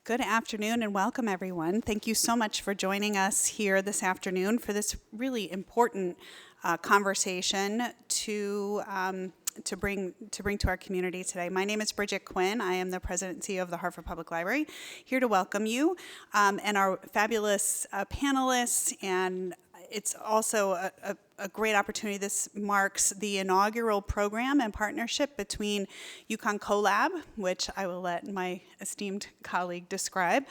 Good afternoon and welcome, everyone. Thank you so much for joining us here this afternoon for this really important conversation to bring to our community today. My name is Bridget Quinn. I am the President and CEO of the Hartford Public Library, here to welcome you and our fabulous panelists. And it's also a great opportunity. This marks the inaugural program and partnership between UConn CoLab, which I will let my esteemed colleague describe,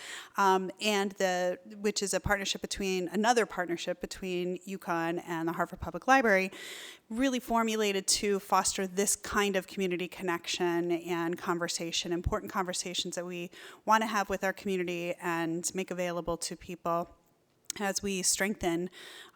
which is another partnership between UConn and the Hartford Public Library, really formulated to foster this kind of community connection and conversation, important conversations that we want to have with our community and make available to people as we strengthen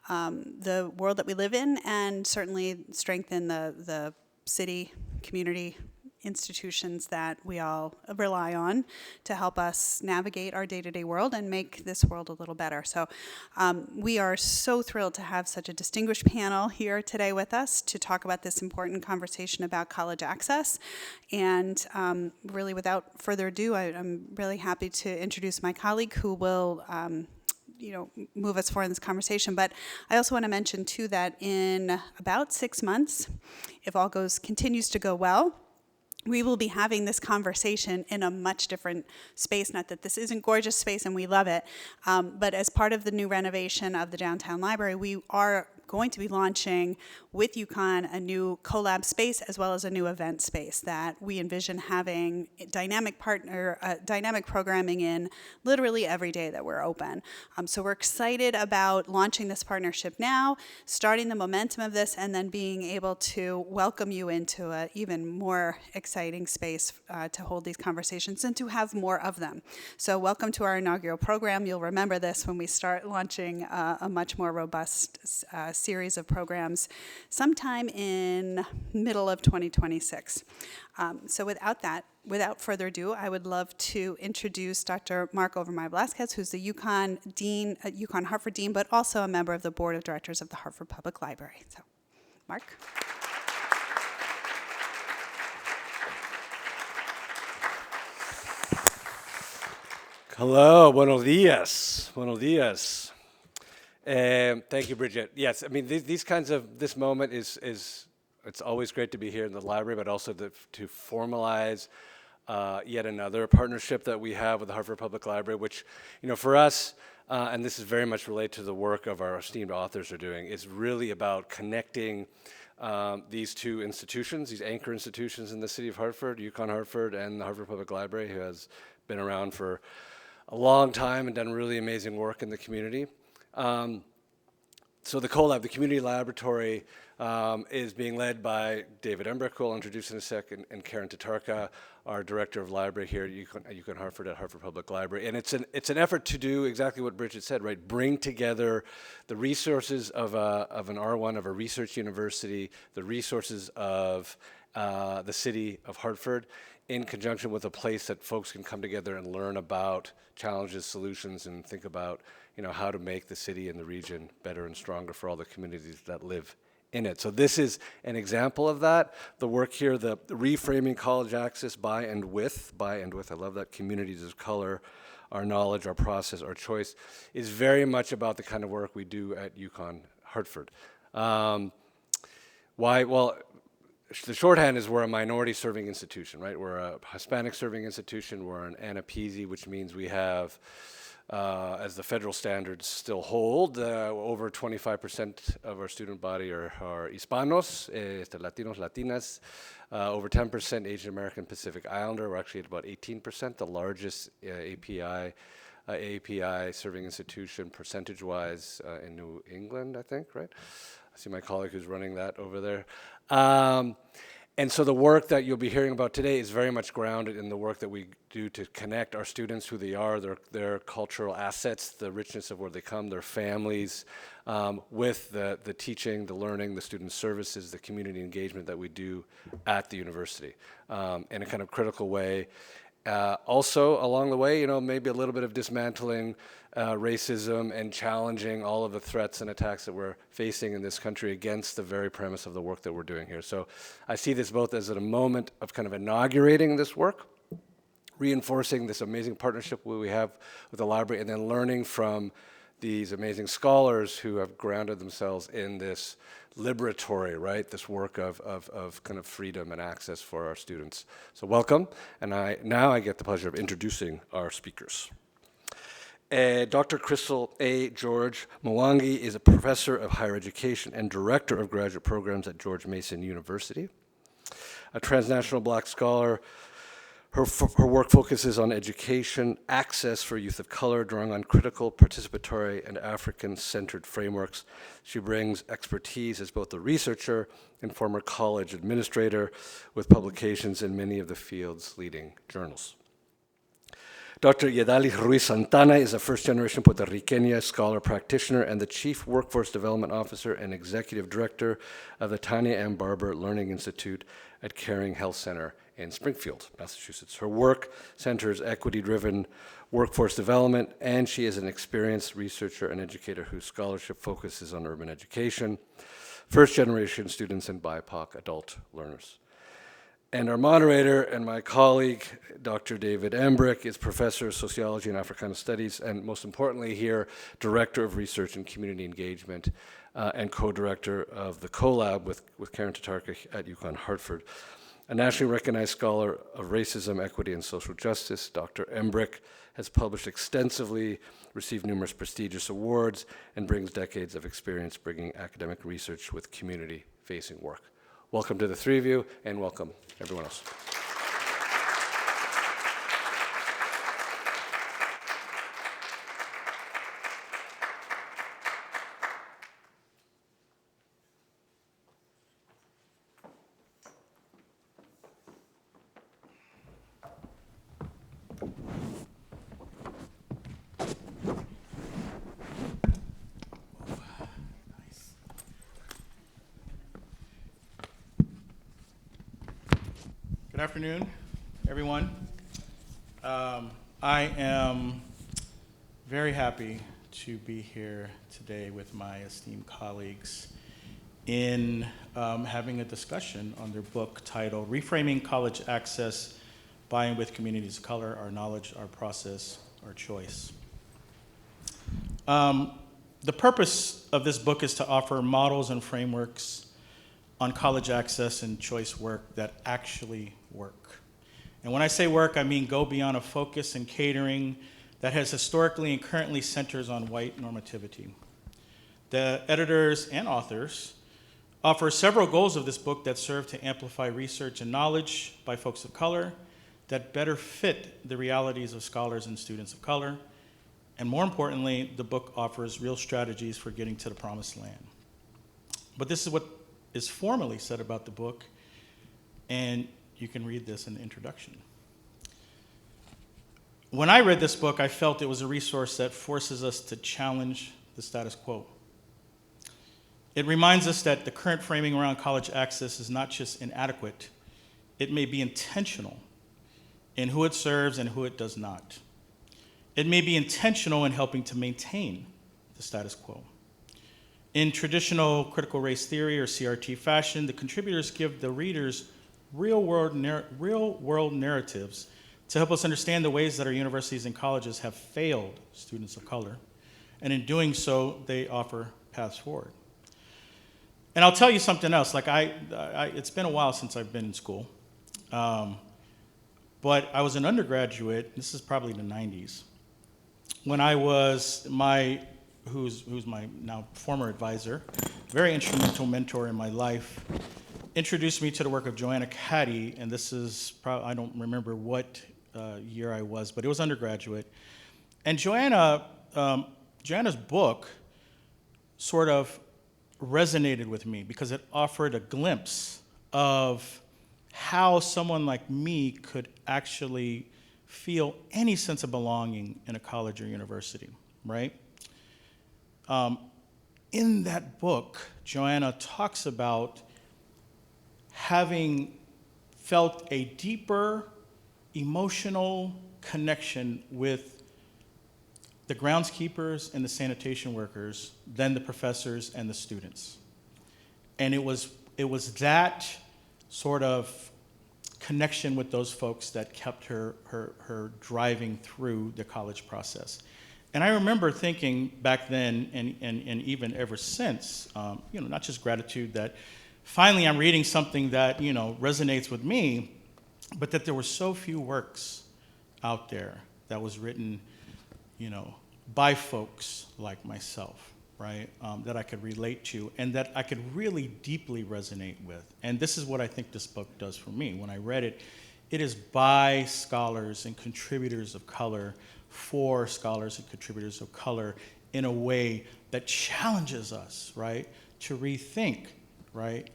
the world that we live in, and certainly strengthen the city, community, institutions that we all rely on to help us navigate our day-to-day world and make this world a little better. So we are so thrilled to have such a distinguished panel here today with us to talk about this important conversation about college access. And really, without further ado, I'm really happy to introduce my colleague who will move us forward in this conversation. But I also want to mention, too, that in about 6 months, if all continues to go well, we will be having this conversation in a much different space. Not that this isn't gorgeous space and we love it, but as part of the new renovation of the downtown library, we are going to be launching with UConn a new CoLab space as well as a new event space that we envision having dynamic programming in literally every day that we're open. So we're excited about launching this partnership now, starting the momentum of this, and then being able to welcome you into an even more exciting space to hold these conversations and to have more of them. So welcome to our inaugural program. You'll remember this when we start launching a much more robust series of programs sometime in middle of 2026. So without further ado, I would love to introduce Dr. Mark Overmyer-Velasquez, who's the UConn Dean, UConn Hartford Dean, but also a member of the Board of Directors of the Hartford Public Library. So, Mark. Hello, buenos dias. Buenos dias. Thank you, Bridget. Yes, I mean, this moment is it's always great to be here in the library, but also to formalize yet another partnership that we have with the Hartford Public Library, which, for us, and this is very much related to the work of our esteemed authors are doing, is really about connecting these two institutions, these anchor institutions in the city of Hartford, UConn Hartford and the Hartford Public Library, who has been around for a long time and done really amazing work in the community. So the CoLab, the community laboratory, is being led by David Embrick, who I'll introduce in a second, and Karen Tatarka, our director of library here at UConn Hartford at Hartford Public Library. And it's an effort to do exactly what Bridget said, right? Bring together the resources of an R1, of a research university, the resources of the city of Hartford, in conjunction with a place that folks can come together and learn about challenges, solutions, and think about how to make the city and the region better and stronger for all the communities that live in it. So this is an example of that. The work here, the reframing college access by and with, I love that, communities of color, our knowledge, our process, our choice, is very much about the kind of work we do at UConn Hartford. Why? Well, the shorthand is we're a minority-serving institution, right? We're a Hispanic-serving institution. We're an ANAPISI, which means we have, as the federal standards still hold, over 25% of our student body are Hispanos, Latinos, Latinas, over 10% Asian American Pacific Islander. We're actually at about 18%, the largest API serving institution percentage-wise in New England, I think, right? I see my colleague who's running that over there. And so the work that you'll be hearing about today is very much grounded in the work that we do to connect our students, who they are, their cultural assets, the richness of where they come, their families, with the teaching, the learning, the student services, the community engagement that we do at the university in a kind of critical way. Also, along the way, maybe a little bit of dismantling racism and challenging all of the threats and attacks that we're facing in this country against the very premise of the work that we're doing here. So I see this both as a moment of kind of inaugurating this work, reinforcing this amazing partnership we have with the library, and then learning from these amazing scholars who have grounded themselves in this liberatory, right? This work of kind of freedom and access for our students. So welcome, and now I get the pleasure of introducing our speakers. Dr. Chrystal A. George Mwangi is a professor of higher education and director of graduate programs at George Mason University. A transnational Black scholar, her work focuses on education, access for youth of color, drawing on critical, participatory, and African-centered frameworks. She brings expertise as both a researcher and former college administrator with publications in many of the field's leading journals. Dr. Yedalis Ruiz Santana is a first-generation Puerto Rican scholar practitioner and the Chief Workforce Development Officer and Executive Director of the Tanya M. Barber Learning Institute at Caring Health Center in Springfield, Massachusetts. Her work centers equity-driven workforce development, and she is an experienced researcher and educator whose scholarship focuses on urban education, first-generation students, and BIPOC adult learners. And our moderator and my colleague, Dr. David Embrick, is Professor of Sociology and Africana Studies, and most importantly here, Director of Research and Community Engagement, and co-director of the CoLab with Karen Tatarka at UConn Hartford. A nationally recognized scholar of racism, equity, and social justice, Dr. Embrick has published extensively, received numerous prestigious awards, and brings decades of experience bringing academic research with community-facing work. Welcome to the three of you, and welcome everyone else. Good afternoon, everyone. I am very happy to be here today with my esteemed colleagues in having a discussion on their book titled Reframing College Access by and with Communities of Color, Our Knowledge, Our Process, Our Choice. The purpose of this book is to offer models and frameworks on college access and choice work that actually work. And when I say work, I mean go beyond a focus and catering that has historically and currently centers on white normativity. The editors and authors offer several goals of this book that serve to amplify research and knowledge by folks of color that better fit the realities of scholars and students of color. And more importantly, the book offers real strategies for getting to the promised land. But this is what is formally said about the book, and you can read this in the introduction. When I read this book, I felt it was a resource that forces us to challenge the status quo. It reminds us that the current framing around college access is not just inadequate, it may be intentional in who it serves and who it does not. It may be intentional in helping to maintain the status quo. In traditional critical race theory or CRT fashion, the contributors give the readers real-world narratives to help us understand the ways that our universities and colleges have failed students of color. And in doing so, they offer paths forward. And I'll tell you something else. Like it's been a while since I've been in school. But I was an undergraduate, this is probably the 90s, when I was who's my now former advisor, very instrumental mentor in my life, introduced me to the work of Joanna Caddy, and this is probably, I don't remember what year I was, but it was undergraduate. And Joanna's book sort of resonated with me because it offered a glimpse of how someone like me could actually feel any sense of belonging in a college or university, right? In that book, Joanna talks about having felt a deeper emotional connection with the groundskeepers and the sanitation workers than the professors and the students. And it was that sort of connection with those folks that kept her driving through the college process. And I remember thinking back then, and even ever since, not just gratitude that finally I'm reading something that, resonates with me, but that there were so few works out there that was written, by folks like myself, right, that I could relate to and that I could really deeply resonate with. And this is what I think this book does for me. When I read it, it is by scholars and contributors of color, for scholars and contributors of color, in a way that challenges us, right, to rethink, right,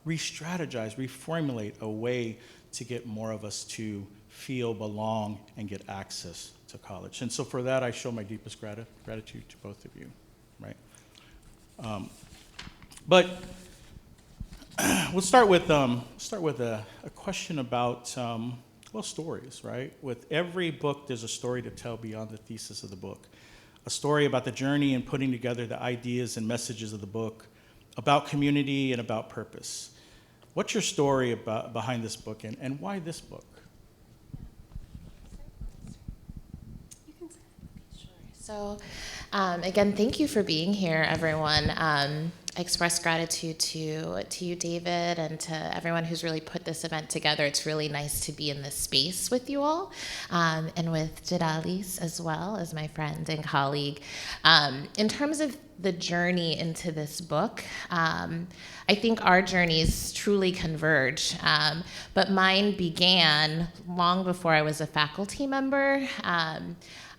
re-strategize, reformulate a way to get more of us to feel, belong, and get access to college. And so for that, I show my deepest gratitude to both of you, right? But we'll start with a question about stories, right? With every book, there's a story to tell beyond the thesis of the book. A story about the journey and putting together the ideas and messages of the book, about community and about purpose. What's your story behind this book, and why this book? So, again, thank you for being here, everyone. I express gratitude to you, David, and to everyone who's really put this event together. It's really nice to be in this space with you all, and with Yedalis as well as my friend and colleague. In terms of the journey into this book, I think our journeys truly converge, but mine began long before I was a faculty member.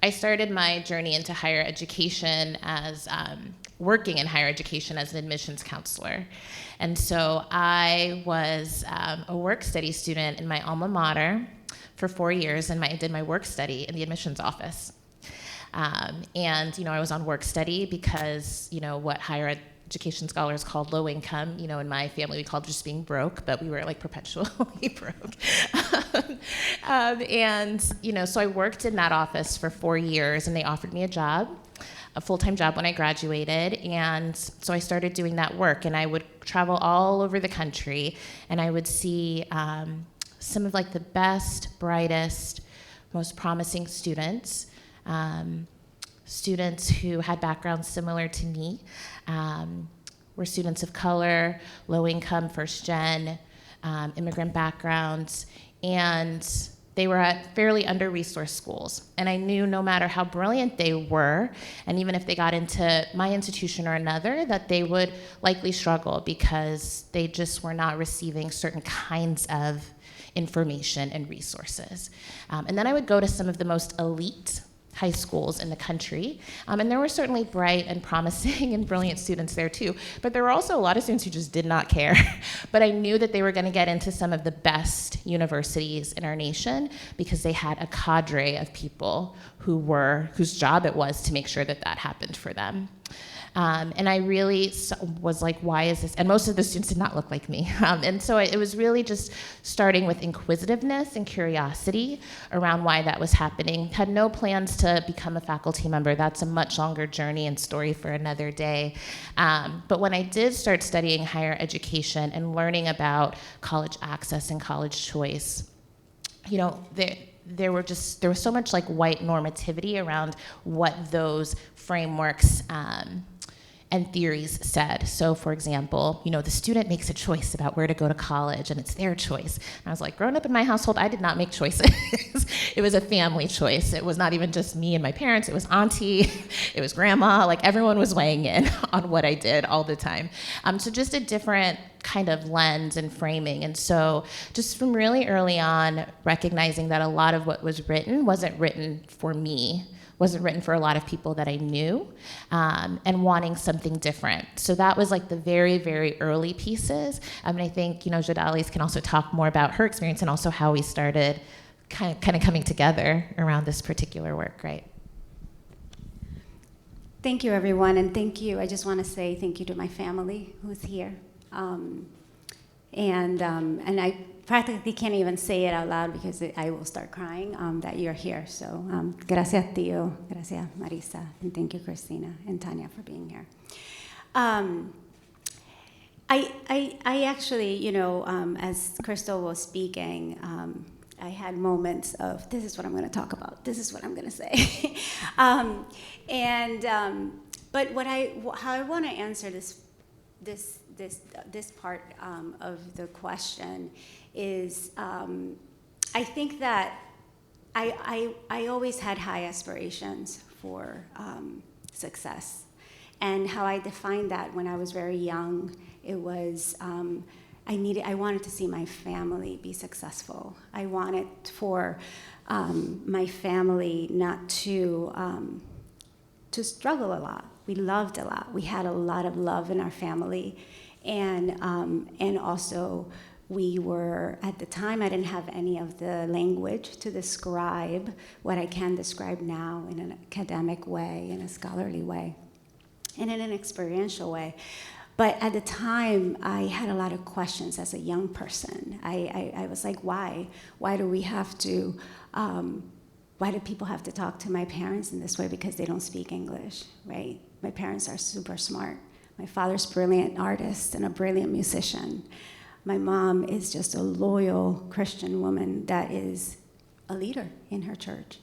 I started my journey into higher education as working in higher education as an admissions counselor. And so I was a work study student in my alma mater for 4 years, and I did my work study in the admissions office. And I was on work study because, what higher education scholars called low income. In my family, we called just being broke, but we were like perpetually broke. So I worked in that office for 4 years, and they offered me a full-time job when I graduated. And so I started doing that work, and I would travel all over the country, and I would see some of like the best, brightest, most promising students, students who had backgrounds similar to me, were students of color, low income, first gen, immigrant backgrounds, and they were at fairly under-resourced schools. And I knew no matter how brilliant they were, and even if they got into my institution or another, that they would likely struggle because they just were not receiving certain kinds of information and resources. And then I would go to some of the most elite high schools in the country, and there were certainly bright and promising and brilliant students there too, but there were also a lot of students who just did not care. But I knew that they were going to get into some of the best universities in our nation because they had a cadre of people whose job it was to make sure that that happened for them. And I really was like, why is this? And most of the students did not look like me. And so it was really just starting with inquisitiveness and curiosity around why that was happening. Had no plans to become a faculty member. That's a much longer journey and story for another day. But when I did start studying higher education and learning about college access and college choice, there was so much like white normativity around what those frameworks and theories said. So for example, the student makes a choice about where to go to college, and it's their choice. And I was like, growing up in my household, I did not make choices. It was a family choice. It was not even just me and my parents, it was auntie, it was grandma, like everyone was weighing in on what I did all the time. So just a different kind of lens and framing. And so just from really early on, recognizing that a lot of what was written wasn't written for me, wasn't written for a lot of people that I knew, and wanting something different. So that was like the very, very early pieces. And I think, Yedalis can also talk more about her experience and also how we started kind of coming together around this particular work, right? Thank you, everyone, and thank you. I just want to say thank you to my family who's here. And I practically can't even say it out loud because I will start crying that you're here. So gracias, Tio, gracias, Marisa, and thank you, Christina and Tanya, for being here. I actually, as Chrystal was speaking, I had moments of, this is what I'm going to talk about. This is what I'm going to say. But how I want to answer this part of the question is, I think that I always had high aspirations for success. And how I defined that when I was very young, it was I wanted to see my family be successful. I wanted for my family not to struggle a lot. We loved a lot. We had a lot of love in our family, and also we were, at the time, I didn't have any of the language to describe what I can describe now in an academic way, in a scholarly way, and in an experiential way. But at the time, I had a lot of questions as a young person. I was like, why? Why do we have to, why do people have to talk to my parents in this way? Because they don't speak English, right? My parents are super smart. My father's a brilliant artist and a brilliant musician. My mom is just a loyal Christian woman that is a leader in her church.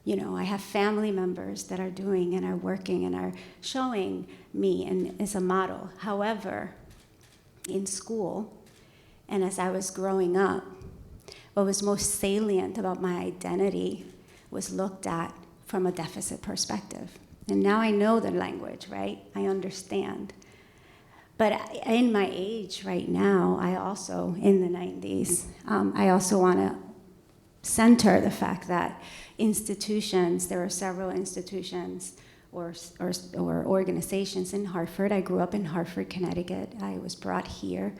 I have family members that are doing and are working and are showing me and as a model. However, in school and as I was growing up, what was most salient about my identity was looked at from a deficit perspective. And now I know the language, right? I understand. But in my age right now, I also, in the 90s, I also want to center the fact that institutions, there are several institutions or organizations in Hartford. I grew up in Hartford, Connecticut. I was brought here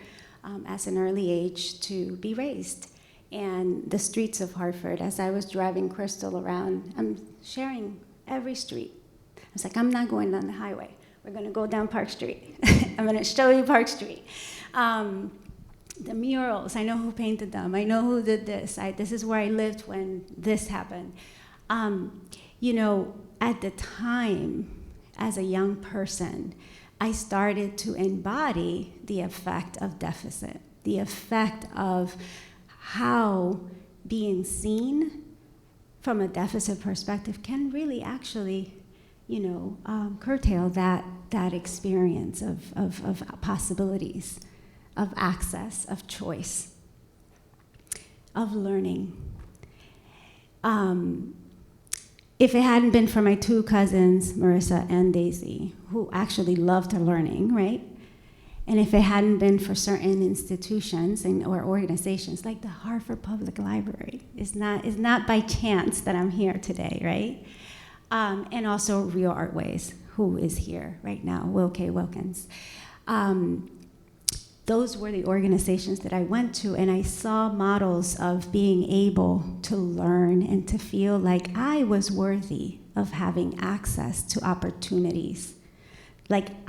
as an early age to be raised. And the streets of Hartford, as I was driving Chrystal around, I'm sharing every street. I was like, I'm not going down the highway. We're going to go down Park Street. I'm going to show you Park Street. The murals, I know who painted them. I know who did this. This is where I lived when this happened. At the time, as a young person, I started to embody the effect of deficit, the effect of how being seen from a deficit perspective can really actually, curtail that experience of possibilities, of access, of choice, of learning. If it hadn't been for my two cousins, Marissa and Daisy, who actually loved learning, right? And if it hadn't been for certain institutions or organizations like the Hartford Public Library, it's not by chance that I'm here today, right? And also Real Artways, who is here right now, Will K. Wilkins. Those were the organizations that I went to, and I saw models of being able to learn and to feel like I was worthy of having access to opportunities. Like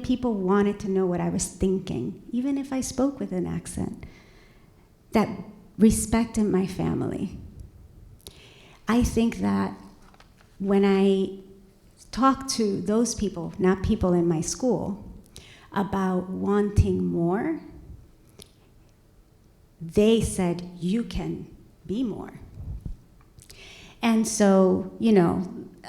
people wanted to know what I was thinking, even if I spoke with an accent. That respected my family. I think that when I talk to those people, not people in my school, about wanting more, they said, you can be more. And so,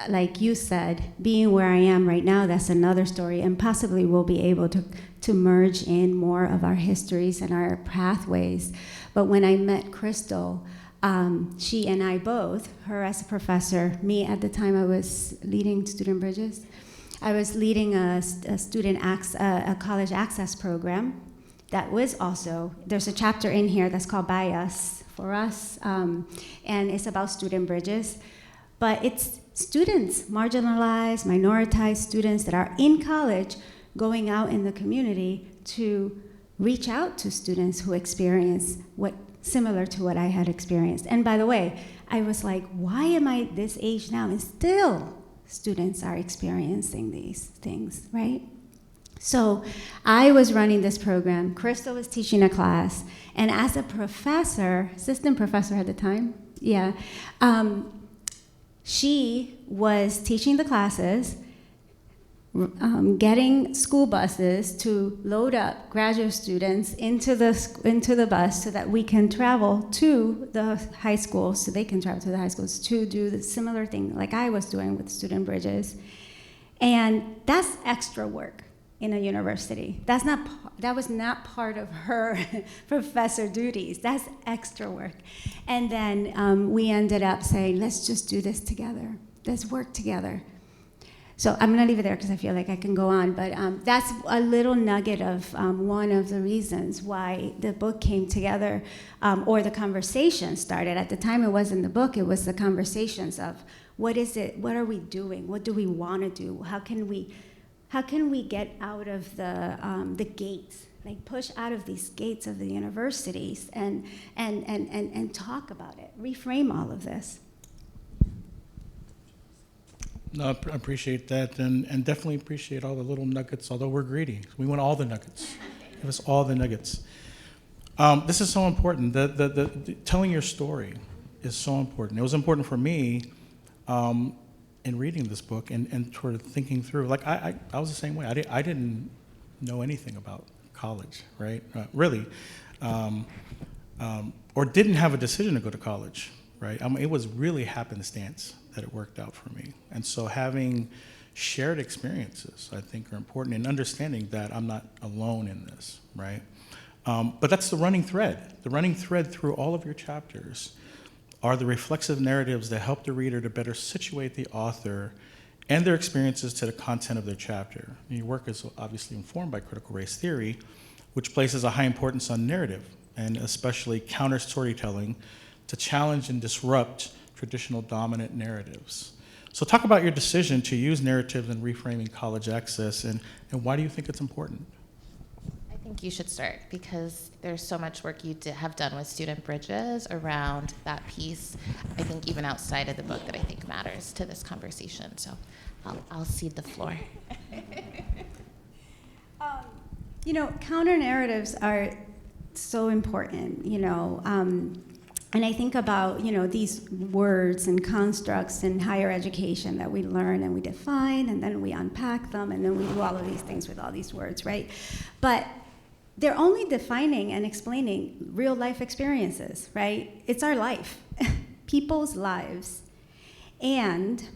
like you said, being where I am right now, that's another story, and possibly we'll be able to merge in more of our histories and our pathways. But when I met Chrystal, she and I both, her as a professor, me at the time I was leading Student Bridges, I was leading a college access program that was also, there's a chapter in here that's called By Us, for us, and it's about student bridges. But it's students, marginalized, minoritized students that are in college going out in the community to reach out to students who experience similar to what I had experienced. And by the way, I was like, why am I this age now? And still, students are experiencing these things, right? So I was running this program. Chrystal was teaching a class. And as a professor, assistant professor at the time, she was teaching the classes, getting school buses to load up graduate students into the bus so that we can travel to the high schools, so they can travel to the high schools to do the similar thing like I was doing with Student Bridges. And that's extra work in a university. That was not part of her professor duties. That's extra work. And then we ended up saying, let's just do this together. Let's work together. So I'm gonna leave it there because I feel like I can go on, but that's a little nugget of one of the reasons why the book came together, or the conversation started. At the time it wasn't the book, it was the conversations of what is it, what are we doing, what do we wanna do, how can we get out of the gates, like push out of these gates of the universities and talk about it, reframe all of this. No, I appreciate that, and definitely appreciate all the little nuggets, although we're greedy. We want all the nuggets. Give us all the nuggets. This is so important. The telling your story is so important. It was important for me in reading this book and sort of thinking through. Like, I was the same way. I didn't know anything about college, right? Really. Or didn't have a decision to go to college, right? It was really happenstance that it worked out for me. And so having shared experiences, I think, are important, and understanding that I'm not alone in this, right? But that's the running thread. The running thread through all of your chapters are the reflexive narratives that help the reader to better situate the author and their experiences to the content of their chapter. And your work is obviously informed by critical race theory, which places a high importance on narrative, and especially counter storytelling, to challenge and disrupt traditional dominant narratives. So talk about your decision to use narratives in reframing college access, and why do you think it's important? I think you should start, because there's so much work you have done with Student Bridges around that piece, I think even outside of the book, that I think matters to this conversation. So I'll cede the floor. Counter narratives are so important, and I think about, these words and constructs in higher education that we learn and we define, and then we unpack them, and then we do all of these things with all these words, right? But they're only defining and explaining real life experiences, right? It's our life, people's lives. And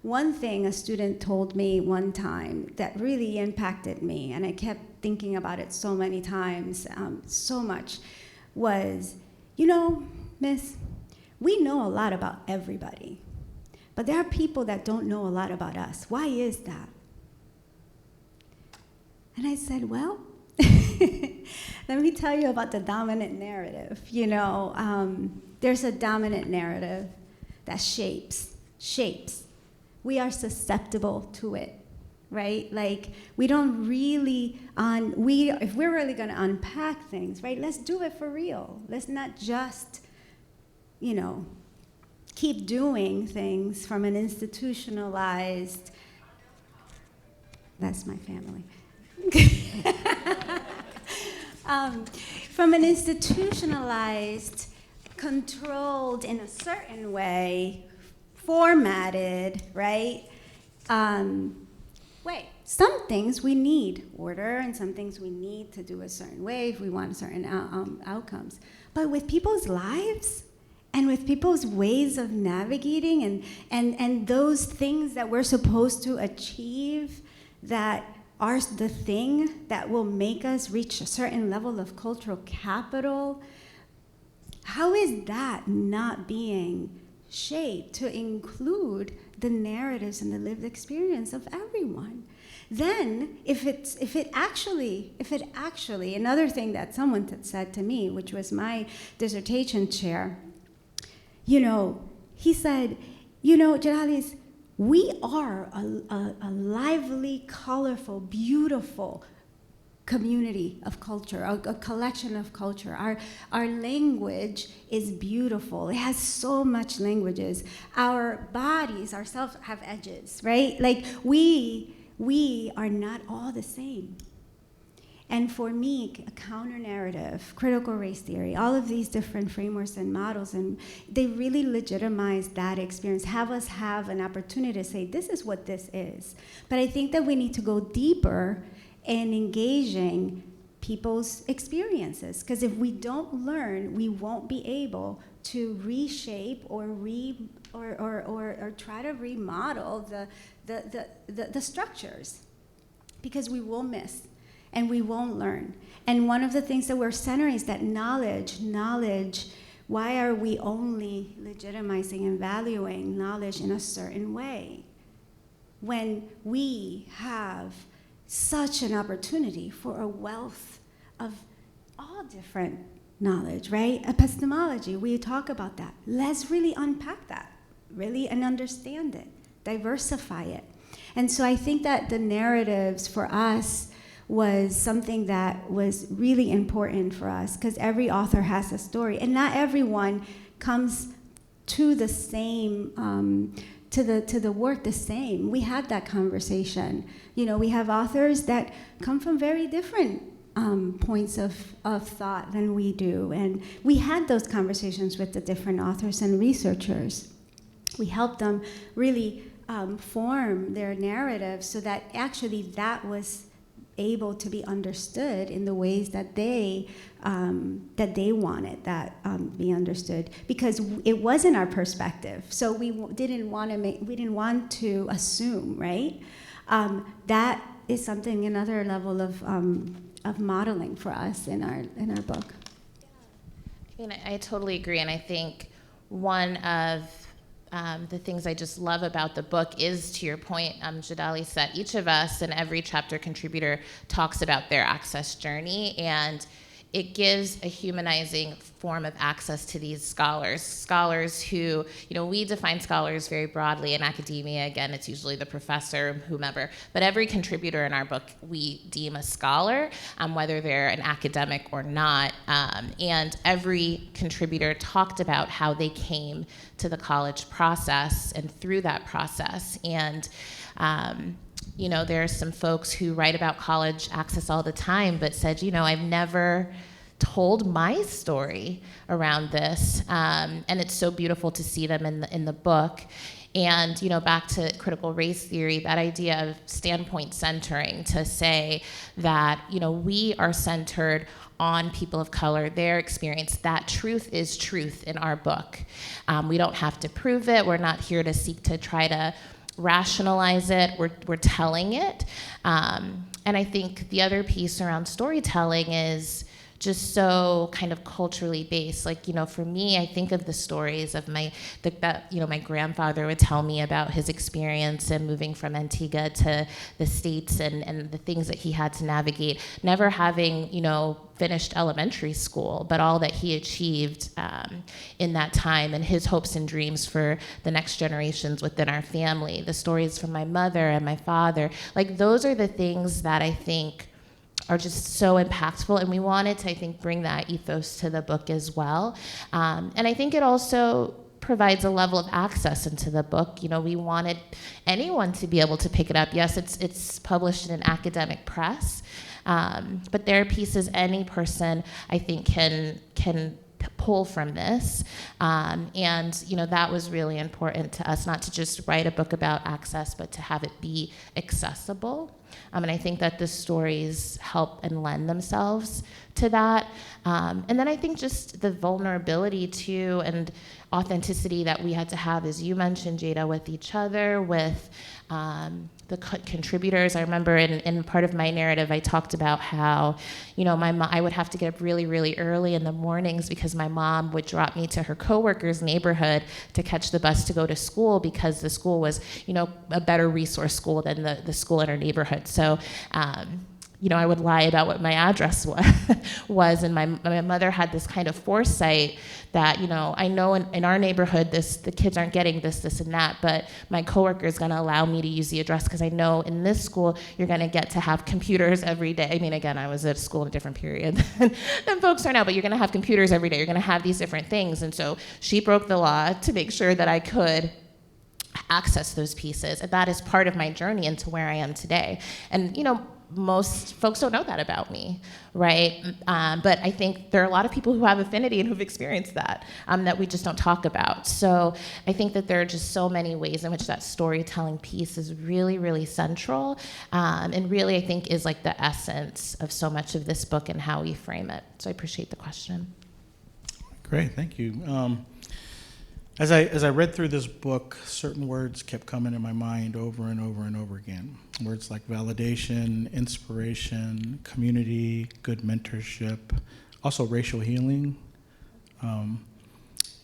one thing a student told me one time that really impacted me, and I kept thinking about it so many times, so much, was, Miss, we know a lot about everybody, but there are people that don't know a lot about us. Why is that? And I said, well, let me tell you about the dominant narrative. There's a dominant narrative that shapes. We are susceptible to it, right? Like, we don't really, if we're really gonna unpack things, right, let's do it for real. Let's not just, keep doing things from an institutionalized, that's my family. From an institutionalized, controlled in a certain way, formatted, right? Way. Some things we need order, and some things we need to do a certain way if we want certain outcomes. But with people's lives, and with people's ways of navigating, and those things that we're supposed to achieve that are the thing that will make us reach a certain level of cultural capital, how is that not being shaped to include the narratives and the lived experience of everyone? Then, if it actually, another thing that someone said to me, which was my dissertation chair, he said, Yedalis, we are a lively, colorful, beautiful community of culture, a collection of culture. Our language is beautiful. It has so much languages. Our bodies, ourselves, have edges, right? Like, we are not all the same. And for me, a counter-narrative, critical race theory, all of these different frameworks and models, and they really legitimize that experience, have us have an opportunity to say, this is what this is. But I think that we need to go deeper in engaging people's experiences, because if we don't learn, we won't be able to reshape or try to remodel the structures, because we will miss and we won't learn. And one of the things that we're centering is that knowledge, why are we only legitimizing and valuing knowledge in a certain way when we have such an opportunity for a wealth of all different knowledge, right? Epistemology, we talk about that. Let's really unpack that, really, and understand it, diversify it. And so I think that the narratives for us was something that was really important for us, because every author has a story, and not everyone comes to the same, to the work the same. We had that conversation. You know, we have authors that come from very different points of thought than we do, and we had those conversations with the different authors and researchers. We helped them really form their narrative so that actually that was able to be understood in the ways that they wanted that be understood, because it wasn't our perspective. So we didn't want to assume, right? That is something, another level of modeling for us in our book. I mean, I totally agree, and I think one of the things I just love about the book is, to your point, Yedalis, that each of us and every chapter contributor talks about their access journey, and it gives a humanizing form of access to these scholars who, you know, we define scholars very broadly in academia. Again, it's usually the professor, whomever, but every contributor in our book we deem a scholar, whether they're an academic or not, and every contributor talked about how they came to the college process and through that process. And you know, there are some folks who write about college access all the time, but said, you know, I've never told my story around this, and it's so beautiful to see them in the book. And, you know, back to critical race theory, that idea of standpoint centering, to say that, you know, we are centered on people of color, their experience. That truth is truth in our book. We don't have to prove it. We're not here to seek to try to rationalize it. We're telling it. And I think the other piece around storytelling is just so kind of culturally based. Like, you know, for me, I think of the stories of my grandfather would tell me about his experience in moving from Antigua to the States and the things that he had to navigate, never having, you know, finished elementary school, but all that he achieved in that time, and his hopes and dreams for the next generations within our family, the stories from my mother and my father. Like, those are the things that I think are just so impactful, and we wanted to, I think, bring that ethos to the book as well. And I think it also provides a level of access into the book. You know, we wanted anyone to be able to pick it up. Yes, it's published in an academic press, but there are pieces any person, I think, can pull from this. And, you know, that was really important to us, not to just write a book about access, but to have it be accessible. And I think that the stories help and lend themselves to that. And then I think just the vulnerability too, and authenticity that we had to have, as you mentioned, Jada, with each other, with the contributors. I remember in part of my narrative, I talked about how, you know, I would have to get up really, really early in the mornings because my mom would drop me to her coworker's neighborhood to catch the bus to go to school, because the school was, you know, a better resource school than the school in her neighborhood. So, you know, I would lie about what my address was, and my mother had this kind of foresight that, you know, I know in our neighborhood the kids aren't getting this, and that, but my coworker is going to allow me to use the address because I know in this school you're going to get to have computers every day. I mean, again, I was at school in a different period than folks are now, but you're going to have computers every day. You're going to have these different things. And so she broke the law to make sure that I could access those pieces. And that is part of my journey into where I am today. And, you know, most folks don't know that about me, right? But I think there are a lot of people who have affinity and who've experienced that, that we just don't talk about. So I think that there are just so many ways in which that storytelling piece is really, really central, and really I think is like the essence of so much of this book and how we frame it. So I appreciate the question. Great, thank you. As I read through this book, certain words kept coming in my mind over and over and over again. Words like validation, inspiration, community, good mentorship, also racial healing.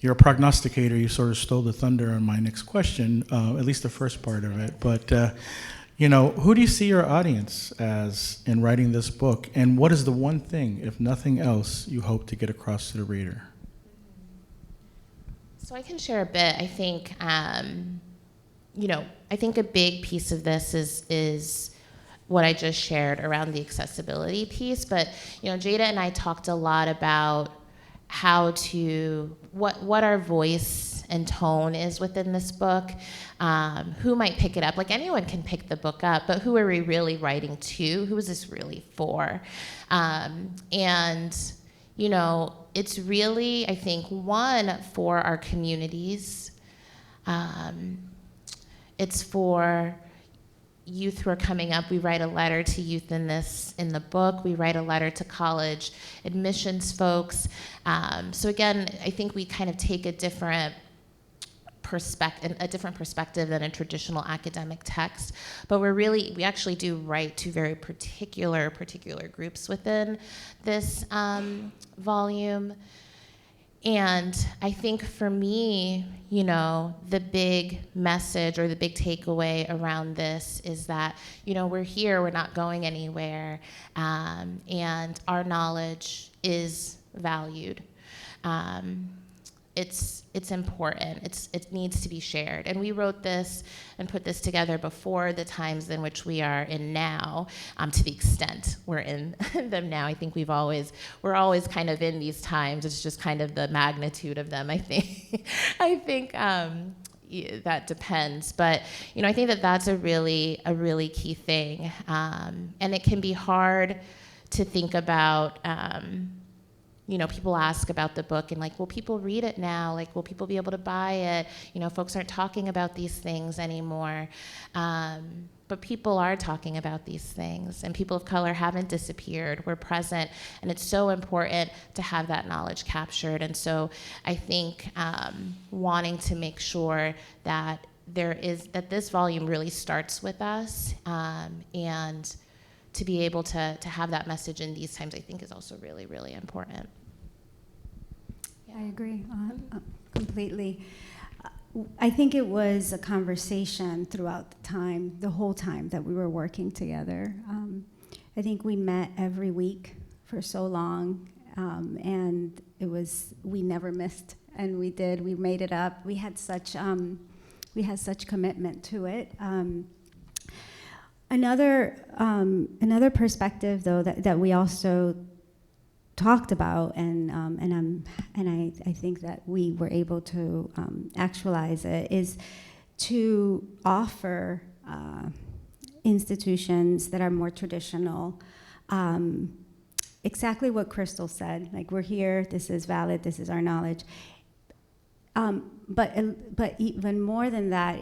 You're a prognosticator. You sort of stole the thunder on my next question, at least the first part of it. But who do you see your audience as in writing this book? And what is the one thing, if nothing else, you hope to get across to the reader? So I can share a bit. I think, I think a big piece of this is what I just shared around the accessibility piece. But, Jada and I talked a lot about what our voice and tone is within this book, who might pick it up. Like anyone can pick the book up, but who are we really writing to? Who is this really for? It's really, I think, one, for our communities. It's for youth who are coming up. We write a letter to youth in the book. We write a letter to college admissions folks. So again, I think we kind of take a different perspective than a traditional academic text, but we actually do write to very particular groups within this volume. And I think for me, the big message or the big takeaway around this is that, we're here, we're not going anywhere, and our knowledge is valued. It's important. It needs to be shared. And we wrote this and put this together before the times in which we are in now, to the extent we're in them now. I think we're always kind of in these times. It's just kind of the magnitude of them, I think. I think that depends. But, I think that that's a really key thing. And it can be hard to think about, people ask about the book and will people read it now? Will people be able to buy it? Folks aren't talking about these things anymore. But people are talking about these things, and people of color haven't disappeared. We're present, and it's so important to have that knowledge captured. And so I think wanting to make sure that this volume really starts with us, and to be able to have that message in these times, I think is also really, really important. I agree completely. I think it was a conversation throughout the whole time that we were working together. I think we met every week for so long, and we never missed, and we made it up. We had such commitment to it. Another perspective, though, that we also talked about, and I think that we were able to actualize it, is to offer institutions that are more traditional exactly what Chrystal said. We're here. This is valid. This is our knowledge. But even more than that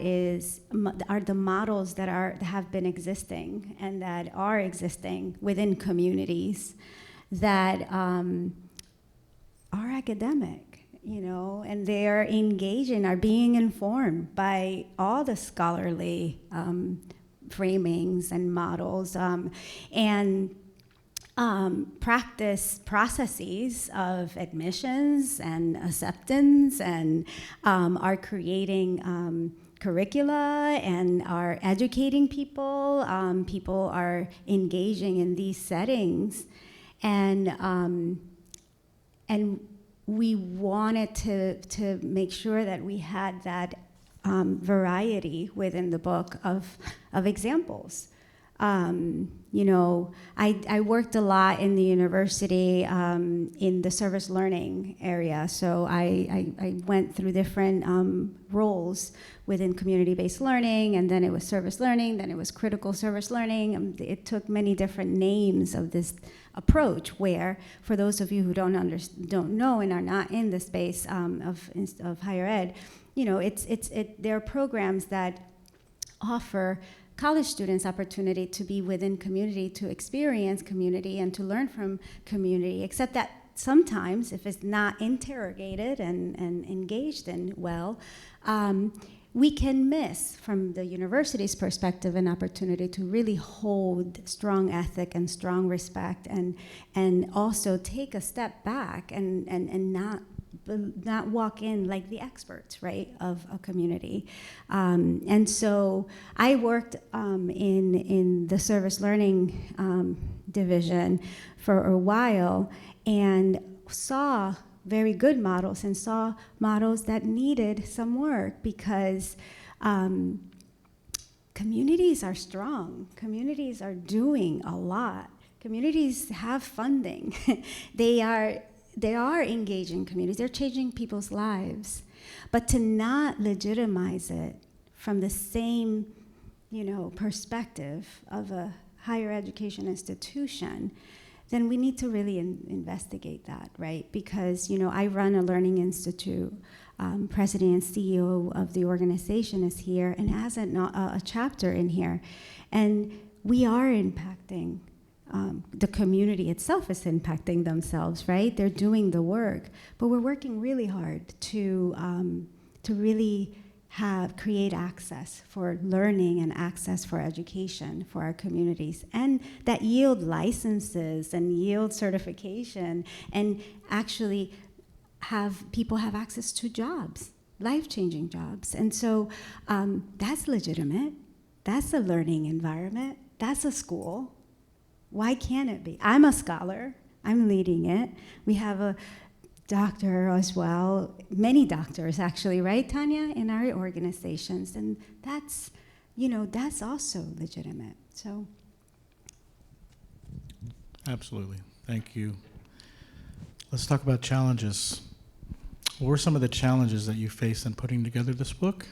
are the models that have been existing and that are existing within communities that are academic, and they are engaging, are being informed by all the scholarly framings and models, and practice processes of admissions and acceptance, and are creating curricula and are educating people. People are engaging in these settings, and we wanted to make sure that we had that variety within the book of examples. You know, I worked a lot in the university in the service learning area, so I went through different roles within community-based learning, and then it was service learning, then it was critical service learning. It took many different names of this approach, where, for those of you who don't know and are not in the space of higher ed, you know, there are programs that offer college students opportunity to be within community, to experience community, and to learn from community, except that sometimes, if it's not interrogated and engaged in well, we can miss, from the university's perspective, an opportunity to really hold strong ethic and strong respect, and also take a step back and not walk in like the experts, right, of a community. And so I worked in the service learning division for a while, and saw very good models and saw models that needed some work, because communities are strong. Communities are doing a lot. Communities have funding. They are engaging communities. They're changing people's lives. But to not legitimize it from the same, you know, perspective of a higher education institution, then we need to really investigate that, right? Because, you know, I run a learning institute. President and CEO of the organization is here and has a chapter in here. And we are impacting. The community itself is impacting themselves, right? They're doing the work, but we're working really hard to really create access for learning and access for education for our communities, and that yield licenses and yield certification, and actually have people have access to jobs, life-changing jobs. And so that's legitimate. That's a learning environment. That's a school. Why can't it be? I'm a scholar. I'm leading it. We have a doctor as well, many doctors actually, right, Tanya, in our organizations. And that's, you know, that's also legitimate. So. Absolutely. Thank you. Let's talk about challenges. What were some of the challenges that you faced in putting together this book?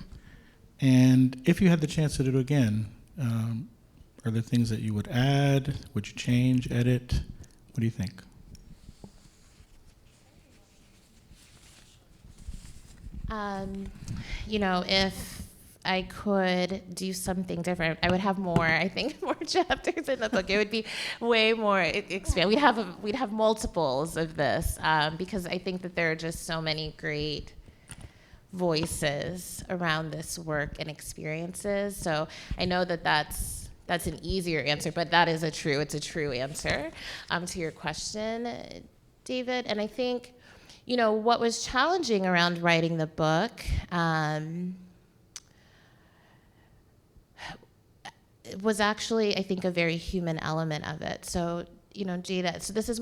And if you had the chance to do it again, are there things that you would add? Would you change, edit? What do you think? You know, if I could do something different, I would have more, I think, more chapters in the book. It would be way more expand. We'd have multiples of this, because I think that there are just so many great voices around this work and experiences. So I know that that's an easier answer, but it's a true answer to your question, David. And I think, you know, what was challenging around writing the book was actually, I think, a very human element of it. So, you know, Jada, so this is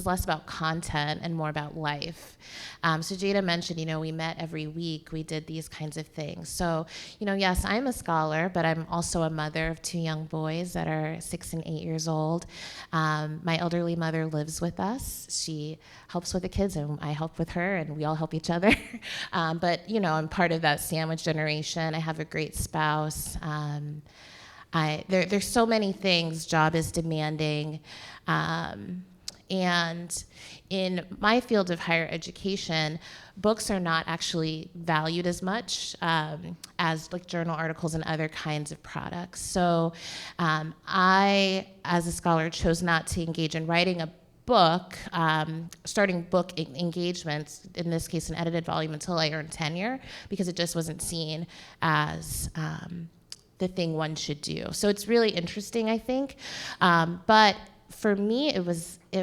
less about content and more about life. So Jada mentioned, you know, we met every week, we did these kinds of things. So, you know, yes, I'm a scholar, but I'm also a mother of 2 young boys that are 6 and 8 years old. My elderly mother lives with us. She helps with the kids, and I help with her, and we all help each other. But, you know, I'm part of that sandwich generation. I have a great spouse. There's so many things. Job is demanding. And in my field of higher education, books are not actually valued as much as like journal articles and other kinds of products. So I, as a scholar, chose not to engage in writing a book, starting book engagements, in this case an edited volume, until I earned tenure, because it just wasn't seen as the thing one should do. So it's really interesting, I think. But for me, it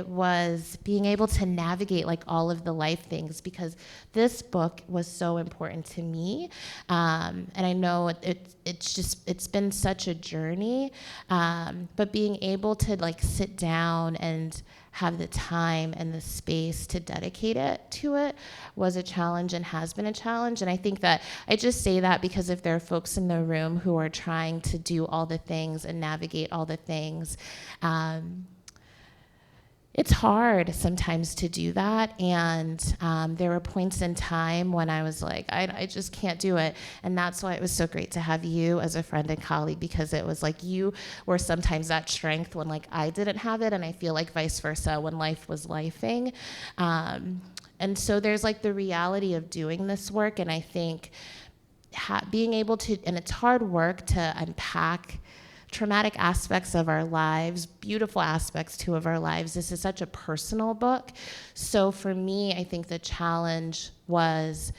was being able to navigate like all of the life things, because this book was so important to me. And I know it's been such a journey, but being able to like sit down and have the time and the space to dedicate it to it was a challenge and has been a challenge. And I think that I just say that because if there are folks in the room who are trying to do all the things and navigate all the things, it's hard sometimes to do that, and there were points in time when I was like, I just can't do it, and that's why it was so great to have you as a friend and colleague, because it was like you were sometimes that strength when like I didn't have it, and I feel like vice versa when life was lifing. And so there's like the reality of doing this work, and I think being able to, and it's hard work to unpack traumatic aspects of our lives, beautiful aspects too of our lives. This is such a personal book. So for me, I think the challenge was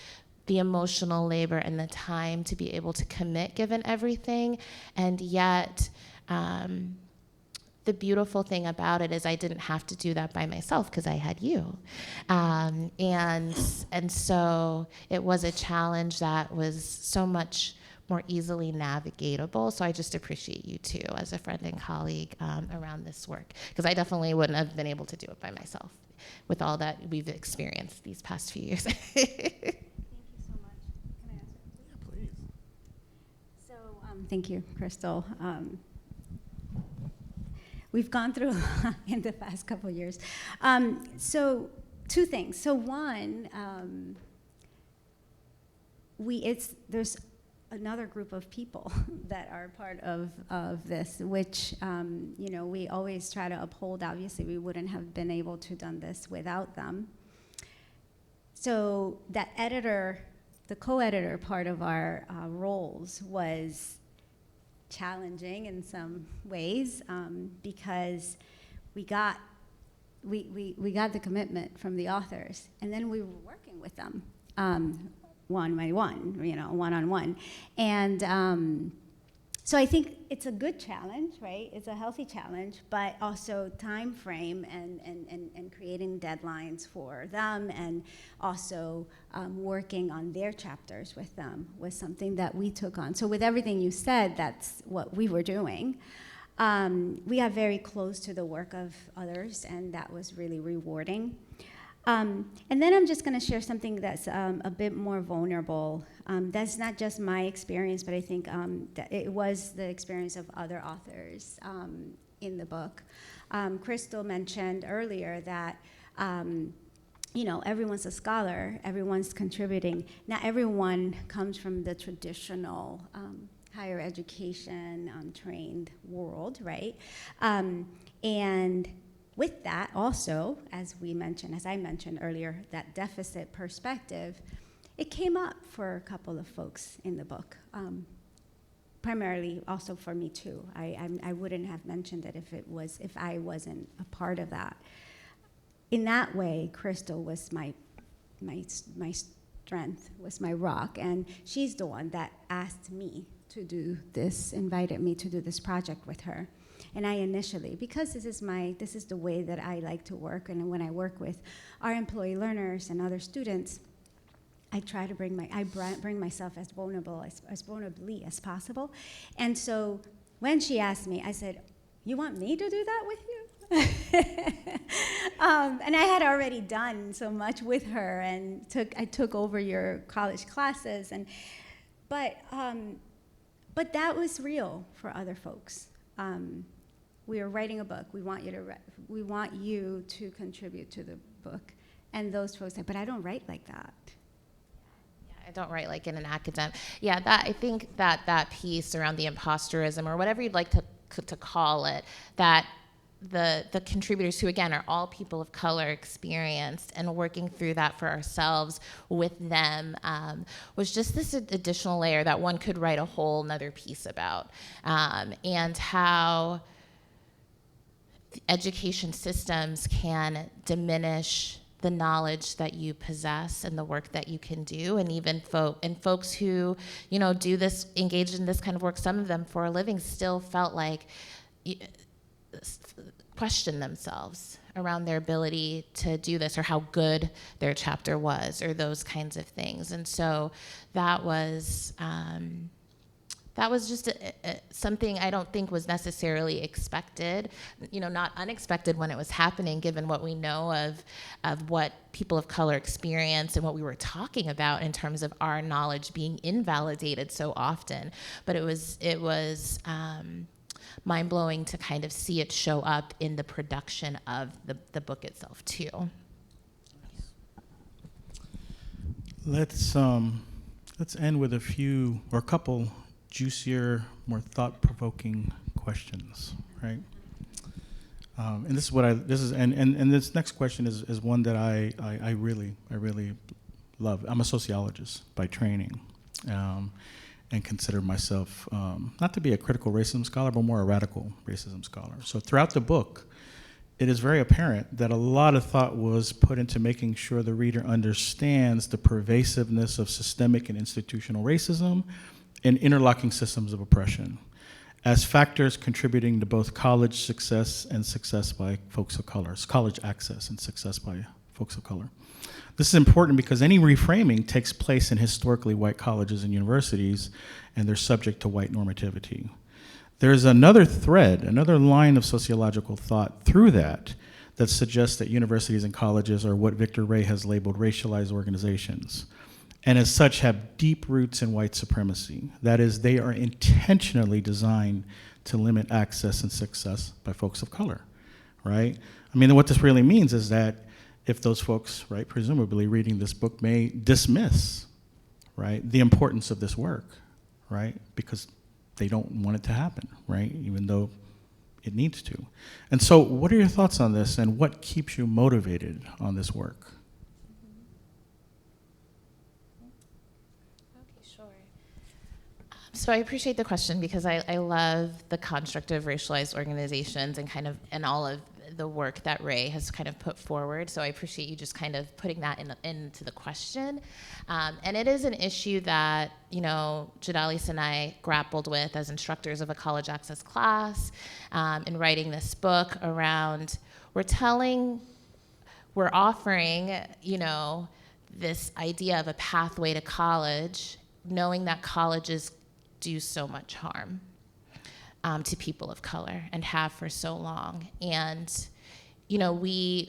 the emotional labor and the time to be able to commit given everything. And yet, the beautiful thing about it is I didn't have to do that by myself because I had you. And so it was a challenge that was so much more easily navigatable. So I just appreciate you too as a friend and colleague around this work, because I definitely wouldn't have been able to do it by myself with all that we've experienced these past few years. Thank you so much. Can I answer? Yeah, please. So thank you, Chrystal. We've gone through a lot in the past couple of years. So two things. So one, there's another group of people that are part of this, which we always try to uphold. Obviously, we wouldn't have been able to done this without them. So that editor, the co-editor part of our roles was challenging in some ways because we got the commitment from the authors, and then we were working with them. One by one, one-on-one. And so I think it's a good challenge, right? It's a healthy challenge, but also time frame and creating deadlines for them, and also working on their chapters with them was something that we took on. So with everything you said, that's what we were doing. We got very close to the work of others, and that was really rewarding. And then I'm just going to share something that's a bit more vulnerable. That's not just my experience, but I think that it was the experience of other authors in the book. Chrystal mentioned earlier that everyone's a scholar, everyone's contributing. Not everyone comes from the traditional higher education trained world, right? And with that also, as I mentioned earlier, that deficit perspective, it came up for a couple of folks in the book, primarily also for me too. I wouldn't have mentioned it if I wasn't a part of that. In that way, Chrystal was my strength, was my rock, and she's the one that asked me to do this, invited me to do this project with her. And I initially, because this is the way that I like to work, and when I work with our employee learners and other students, I try to bring myself as vulnerably as possible. And so when she asked me, I said, "You want me to do that with you?" And I had already done so much with her, and I took over your college classes, but that was real for other folks. We are writing a book. We want you to contribute to the book. And those folks said, "But I don't write like that." Yeah, I don't write like in an academic. Yeah, I think that piece around the imposterism, or whatever you'd like to call it, that the contributors, who again are all people of color, experienced, and working through that for ourselves with them, was just this additional layer that one could write a whole nother piece about, and how education systems can diminish the knowledge that you possess and the work that you can do, and even folks who do this, engage in this kind of work, some of them for a living, still felt like question themselves around their ability to do this, or how good their chapter was, or those kinds of things. And so that was That was just something I don't think was necessarily expected, not unexpected when it was happening, given what we know of what people of color experience and what we were talking about in terms of our knowledge being invalidated so often. But it was mind-blowing to kind of see it show up in the production of the book itself too. Let's end with a couple juicier, more thought-provoking questions, right? And this is and this next question is one that I really love. I'm a sociologist by training, and consider myself not to be a critical racism scholar, but more a radical racism scholar. So throughout the book, it is very apparent that a lot of thought was put into making sure the reader understands the pervasiveness of systemic and institutional racism and interlocking systems of oppression as factors contributing to both college success and success by folks of color, college access and success by folks of color. This is important because any reframing takes place in historically white colleges and universities, and they're subject to white normativity. There's another thread, another line of sociological thought through that suggests that universities and colleges are what Victor Ray has labeled racialized organizations, and as such have deep roots in white supremacy. That is, they are intentionally designed to limit access and success by folks of color, right? I mean, what this really means is that if those folks, right, presumably reading this book may dismiss, right, the importance of this work, right, because they don't want it to happen, right, even though it needs to. And so what are your thoughts on this, and what keeps you motivated on this work? Okay, sure. So I appreciate the question because I love the construct of racialized organizations and all of the work that Ray has kind of put forward. So I appreciate you just kind of putting that into the question. And it is an issue that, Yedalis and I grappled with as instructors of a college access class in writing this book around, we're offering, this idea of a pathway to college, knowing that colleges do so much harm to people of color and have for so long. And, we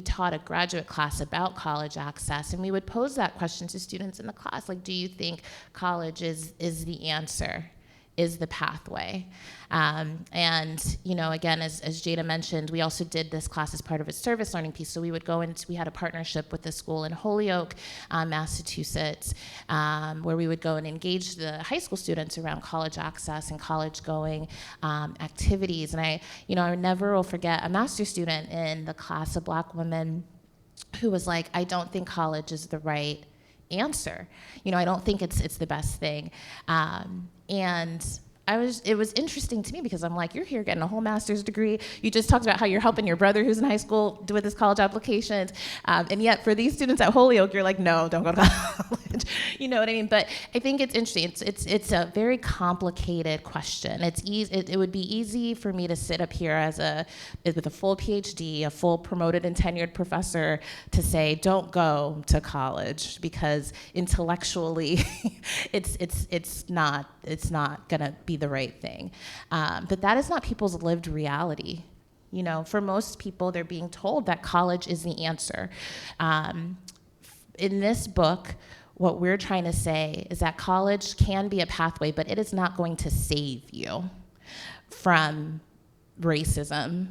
taught a graduate class about college access, and we would pose that question to students in the class, like, do you think college is the answer? Is the pathway? And, again, as Jada mentioned, we also did this class as part of a service learning piece. So we would we had a partnership with the school in Holyoke, Massachusetts, where we would go and engage the high school students around college access and college-going activities. And I never will forget a master's student in the class, a Black woman, who was like, I don't think college is the right answer. I don't think it's the best thing. And it was interesting to me because I'm like, you're here getting a whole master's degree. You just talked about how you're helping your brother who's in high school do with his college applications. And yet for these students at Holyoke, you're like, no, don't go to college. You know what I mean? But I think it's interesting. It's a very complicated question. It would be easy for me to sit up here with a full PhD, a full promoted and tenured professor to say, don't go to college because intellectually it's not gonna be the right thing. But that is not people's lived reality. For most people, they're being told that college is the answer. In this book, what we're trying to say is that college can be a pathway, but it is not going to save you from racism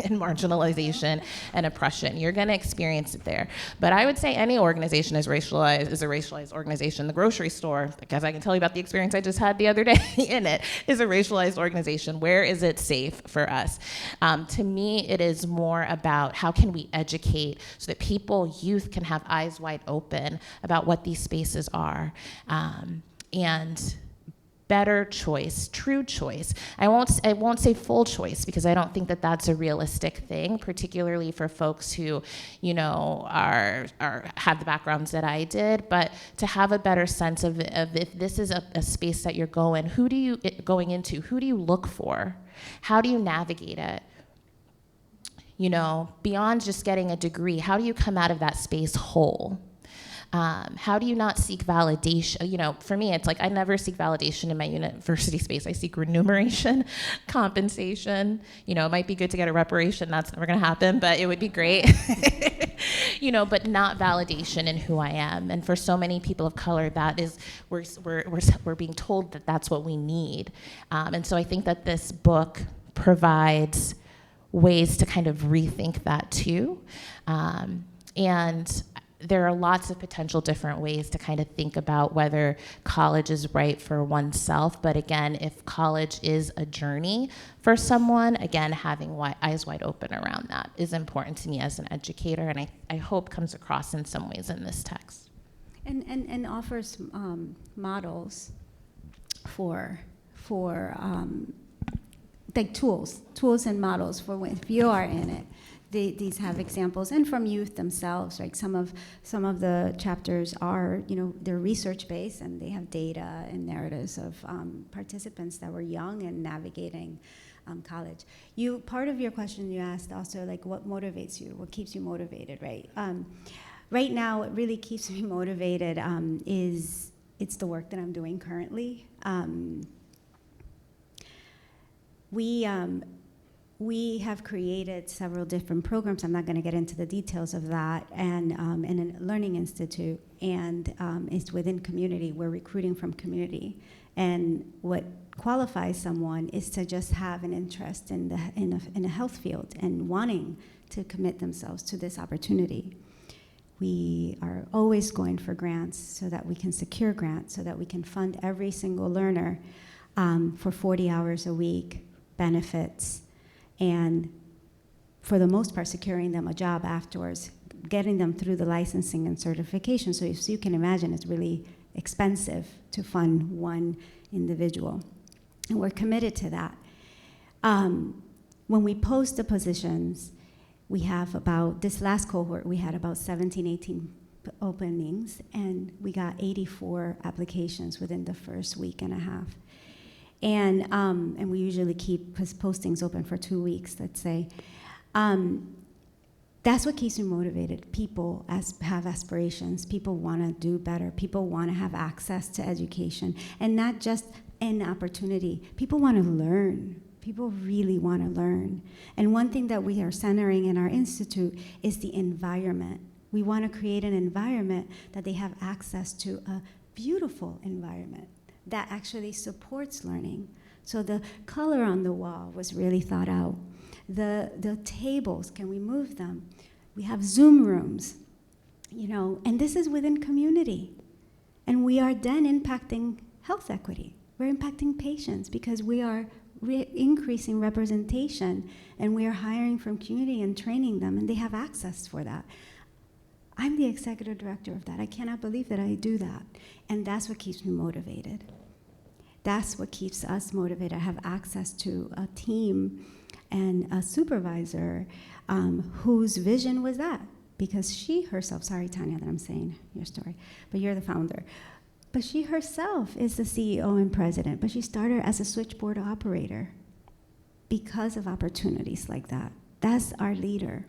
and marginalization and oppression. You're going to experience it there. But I would say any organization is a racialized organization. The grocery store, because I can tell you about the experience I just had the other day in it, is a racialized organization. Where is it safe for us? To me, it is more about how can we educate so that youth can have eyes wide open about what these spaces are. And better choice, true choice. I won't say full choice because I don't think that that's a realistic thing, particularly for folks who, have the backgrounds that I did. But to have a better sense of if this is a space that you're going into, who do you look for? How do you navigate it? Beyond just getting a degree, how do you come out of that space whole? How do you not seek validation? You know, for me, it's like I never seek validation in my university space. I seek remuneration, compensation. You know, it might be good to get a reparation. That's never going to happen, but it would be great. You know, but not validation in who I am. And for so many people of color, that is, we're being told that that's what we need. And so I think that this book provides ways to kind of rethink that too. And there are lots of potential different ways to kind of think about whether college is right for oneself. But again, if college is a journey for someone, again, having eyes wide open around that is important to me as an educator, and I hope comes across in some ways in this text. And offers models for like tools and models for when, if you are in it. These have examples, and from youth themselves. Like some of the chapters are, you know, they're research based, and they have data and narratives of participants that were young and navigating college. Part of your question you asked also, like, what motivates you, what keeps you motivated, right? Right now, what really keeps me motivated is it's the work that I'm doing currently. We have created several different programs. I'm not going to get into the details of that, and in a learning institute, and it's within community. We're recruiting from community, and what qualifies someone is to just have an interest in a health field and wanting to commit themselves to this opportunity. We are always going for grants so that we can secure grants, so that we can fund every single learner for 40 hours a week, benefits, and for the most part, securing them a job afterwards, getting them through the licensing and certification. So you can imagine, it's really expensive to fund one individual. And we're committed to that. When we post the positions, we have about, this last cohort, we had about 17, 18 openings, and we got 84 applications within the first week and a half. And we usually keep postings open for 2 weeks, let's say. That's what keeps me motivated. People have aspirations. People want to do better. People want to have access to education, and not just an opportunity. People want to learn. People really want to learn. And one thing that we are centering in our institute is the environment. We want to create an environment that they have access to, a beautiful environment that actually supports learning. So the color on the wall was really thought out. The tables, can we move them? We have Zoom rooms, you know, and this is within community. And we are then impacting health equity. We're impacting patients because we are increasing representation, and we are hiring from community and training them, and they have access for that. I'm the executive director of that. I cannot believe that I do that. And that's what keeps me motivated. That's what keeps us motivated. I have access to a team and a supervisor whose vision was that. Because she herself, sorry, Tanya, that I'm saying your story, but you're the founder. But she herself is the CEO and president, but she started as a switchboard operator because of opportunities like that. That's our leader.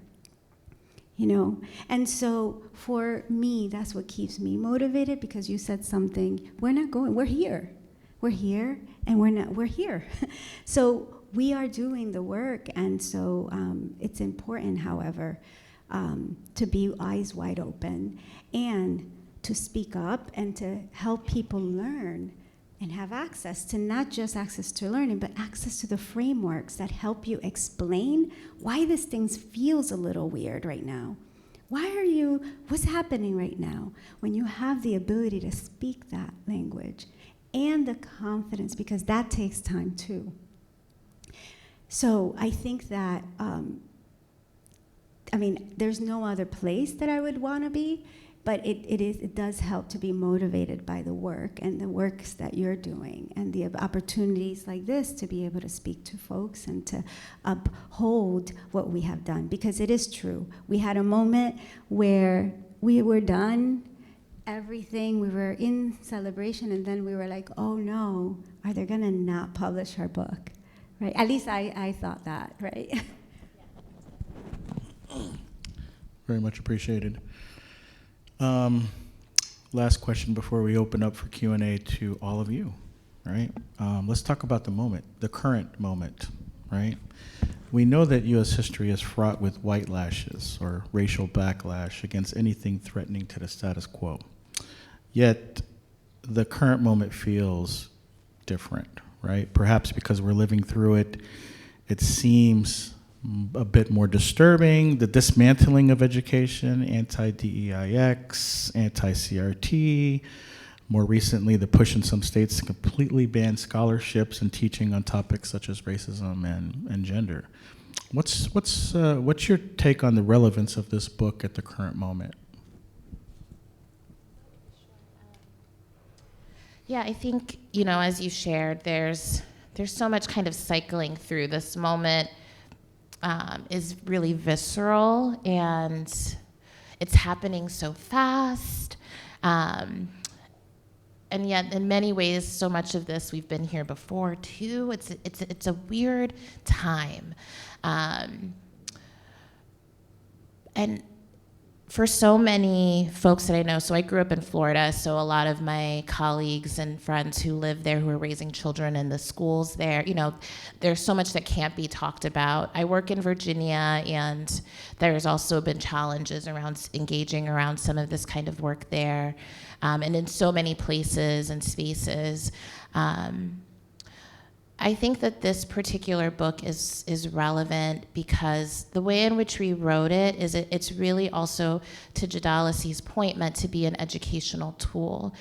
You know, and so for me, that's what keeps me motivated, because you said something, we're not going, we're here, and we're here. So we are doing the work, and so it's important, however, to be eyes wide open and to speak up and to help people learn and have access to not just access to learning, but access to the frameworks that help you explain why this thing feels a little weird right now. What's happening right now? When you have the ability to speak that language and the confidence, because that takes time too. So I think that, there's no other place that I would want to be, but it does help to be motivated by the work and the works that you're doing and the opportunities like this to be able to speak to folks and to uphold what we have done. Because it is true. We had a moment where we were done, everything, we were in celebration, and then we were like, oh no, are they gonna not publish our book? Right? At least I thought that, right? Very much appreciated. last question before we open up for Q&A to all of you, right? Let's talk about the moment, the current moment, right? We know that U.S. history is fraught with white lashes or racial backlash against anything threatening to the status quo. Yet, the current moment feels different, right? Perhaps because we're living through it, it seems a bit more disturbing. The dismantling of education, anti-DEIX, anti-CRT, more recently, the push in some states to completely ban scholarships and teaching on topics such as racism and gender. What's your take on the relevance of this book at the current moment? Yeah, I think, as you shared, there's so much kind of cycling through. This moment is really visceral, and it's happening so fast. And yet, in many ways, so much of this, we've been here before, too. It's a weird time. And for so many folks that I know, so I grew up in Florida, so a lot of my colleagues and friends who live there who are raising children in the schools there, there's so much that can't be talked about. I work in Virginia, and there's also been challenges around engaging around some of this kind of work there, and in so many places and spaces. I think that this particular book is relevant because the way in which we wrote it is it's really also, to Yedalis' point, meant to be an educational tool.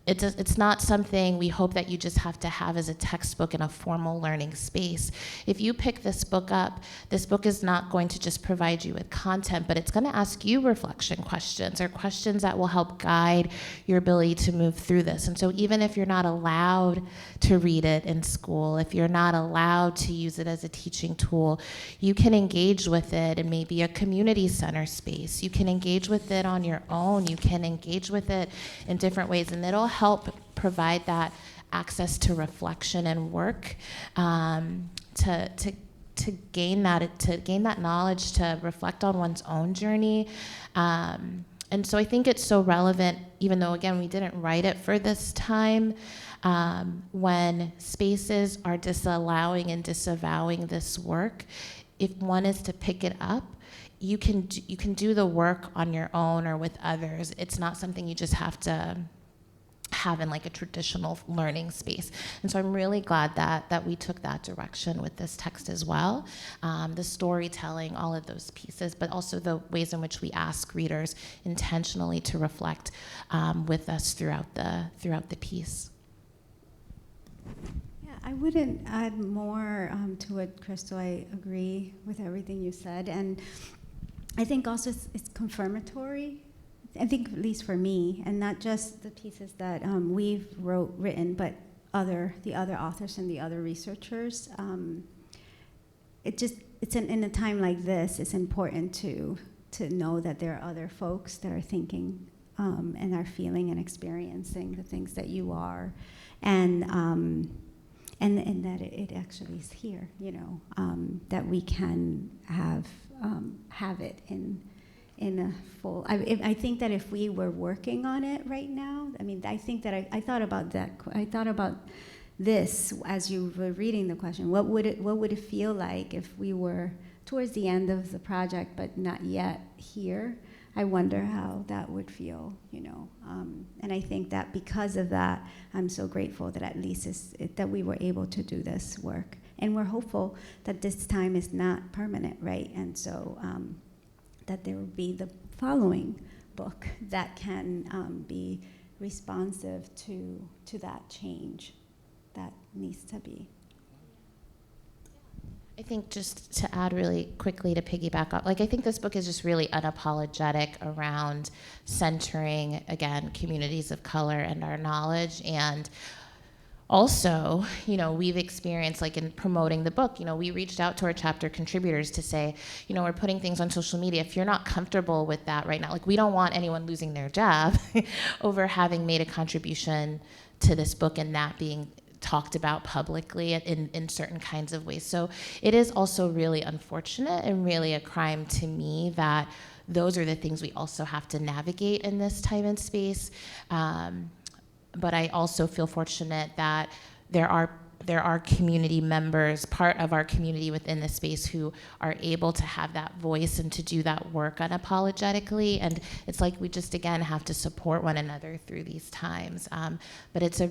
It's not something we hope that you just have to have as a textbook in a formal learning space. If you pick this book up, this book is not going to just provide you with content, but it's going to ask you reflection questions, or questions that will help guide your ability to move through this. And so even if you're not allowed to read it in school, if you're not allowed to use it as a teaching tool, you can engage with it in maybe a community center space. You can engage with it on your own. You can engage with it in different ways, and it'll help provide that access to reflection and work, to gain that knowledge, to reflect on one's own journey. And so I think it's so relevant, even though, again, we didn't write it for this time, when spaces are disallowing and disavowing this work. If one is to pick it up, you can do the work on your own or with others. It's not something you just have to have in like a traditional learning space. And so I'm really glad that we took that direction with this text as well. The storytelling, all of those pieces, but also the ways in which we ask readers intentionally to reflect with us throughout the piece. Yeah, I wouldn't add more to it, Chrystal. I agree with everything you said. And I think also it's confirmatory. I think, at least for me, and not just the pieces that we've written, but the other authors and the other researchers. In a time like this, it's important to know that there are other folks that are thinking and are feeling and experiencing the things that you are, and that it actually is here. That we can have it in a full. I think that if we were working on it right now, I think that I thought about that. I thought about this as you were reading the question. What would it feel like if we were towards the end of the project but not yet here? I wonder how that would feel, And I think that because of that, I'm so grateful that at least that we were able to do this work, and we're hopeful that this time is not permanent, right? And so. That there will be the following book that can be responsive to that change that needs to be. I think just to add really quickly to piggyback up, I think this book is just really unapologetic around centering, again, communities of color and our knowledge. And also, we've experienced, in promoting the book, we reached out to our chapter contributors to say, we're putting things on social media. If you're not comfortable with that right now, we don't want anyone losing their job over having made a contribution to this book and that being talked about publicly in certain kinds of ways. So it is also really unfortunate and really a crime to me that those are the things we also have to navigate in this time and space. But I also feel fortunate that there are community members, part of our community within the space, who are able to have that voice and to do that work unapologetically. And it's like we just, again, have to support one another through these times. But it's a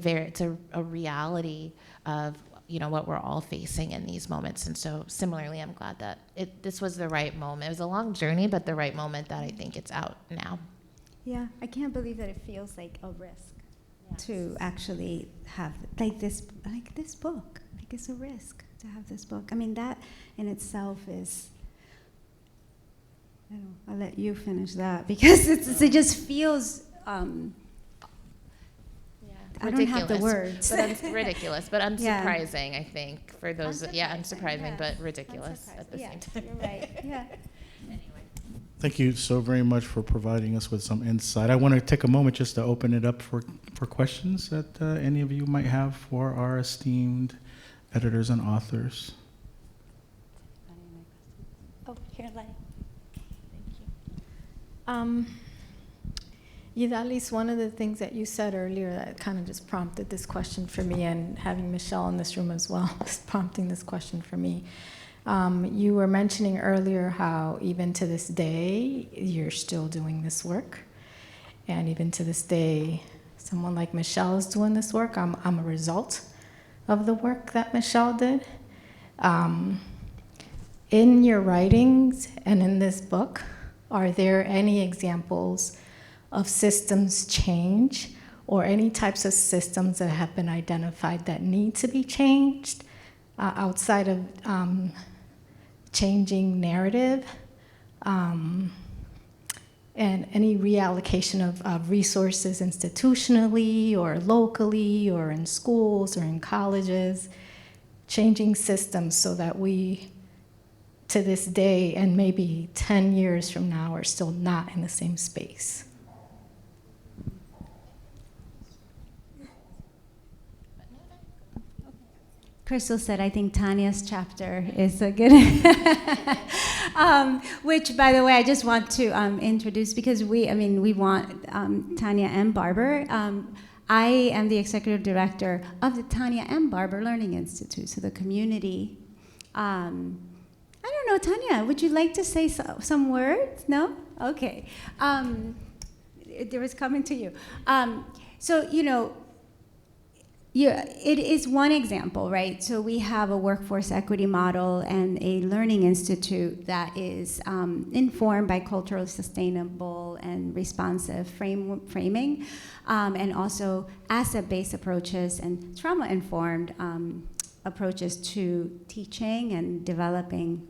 reality of, you know, what we're all facing in these moments. And so similarly, I'm glad that this was the right moment. It was a long journey, but the right moment that I think it's out now. Yeah, I can't believe that it feels like a risk to actually have this book. Like, it's a risk to have this book. I mean, that in itself is, I don't know, I'll let you finish that, because it just feels, I don't have the words. But ridiculous, but unsurprising, I think, for those, unsurprising, but ridiculous at the same time. You're right, yeah. Thank you so very much for providing us with some insight. I want to take a moment just to open it up for questions that any of you might have for our esteemed editors and authors. Oh, here, Lai. Thank you. Yedalis, one of the things that you said earlier that kind of just prompted this question for me, and having Michelle in this room as well is prompting this question for me. You were mentioning earlier how even to this day, you're still doing this work. And even to this day, someone like Michelle is doing this work. I'm a result of the work that Michelle did. In your writings and in this book, are there any examples of systems change or any types of systems that have been identified that need to be changed outside of changing narrative, and any reallocation of resources institutionally or locally or in schools or in colleges, changing systems so that we, to this day and maybe 10 years from now, are still not in the same space? Chrystal said, I think Tanya's chapter is a good, which, by the way, I just want to introduce, because we want Tanya M. Barber. I am the executive director of the Tanya M. Barber Learning Institute, so the community. I don't know, Tanya, would you like to say some words? No? Okay. It was coming to you. So, you know, it is one example, right? So we have a workforce equity model and a learning institute that is informed by culturally sustainable and responsive framing, and also asset-based approaches and trauma-informed approaches to teaching and developing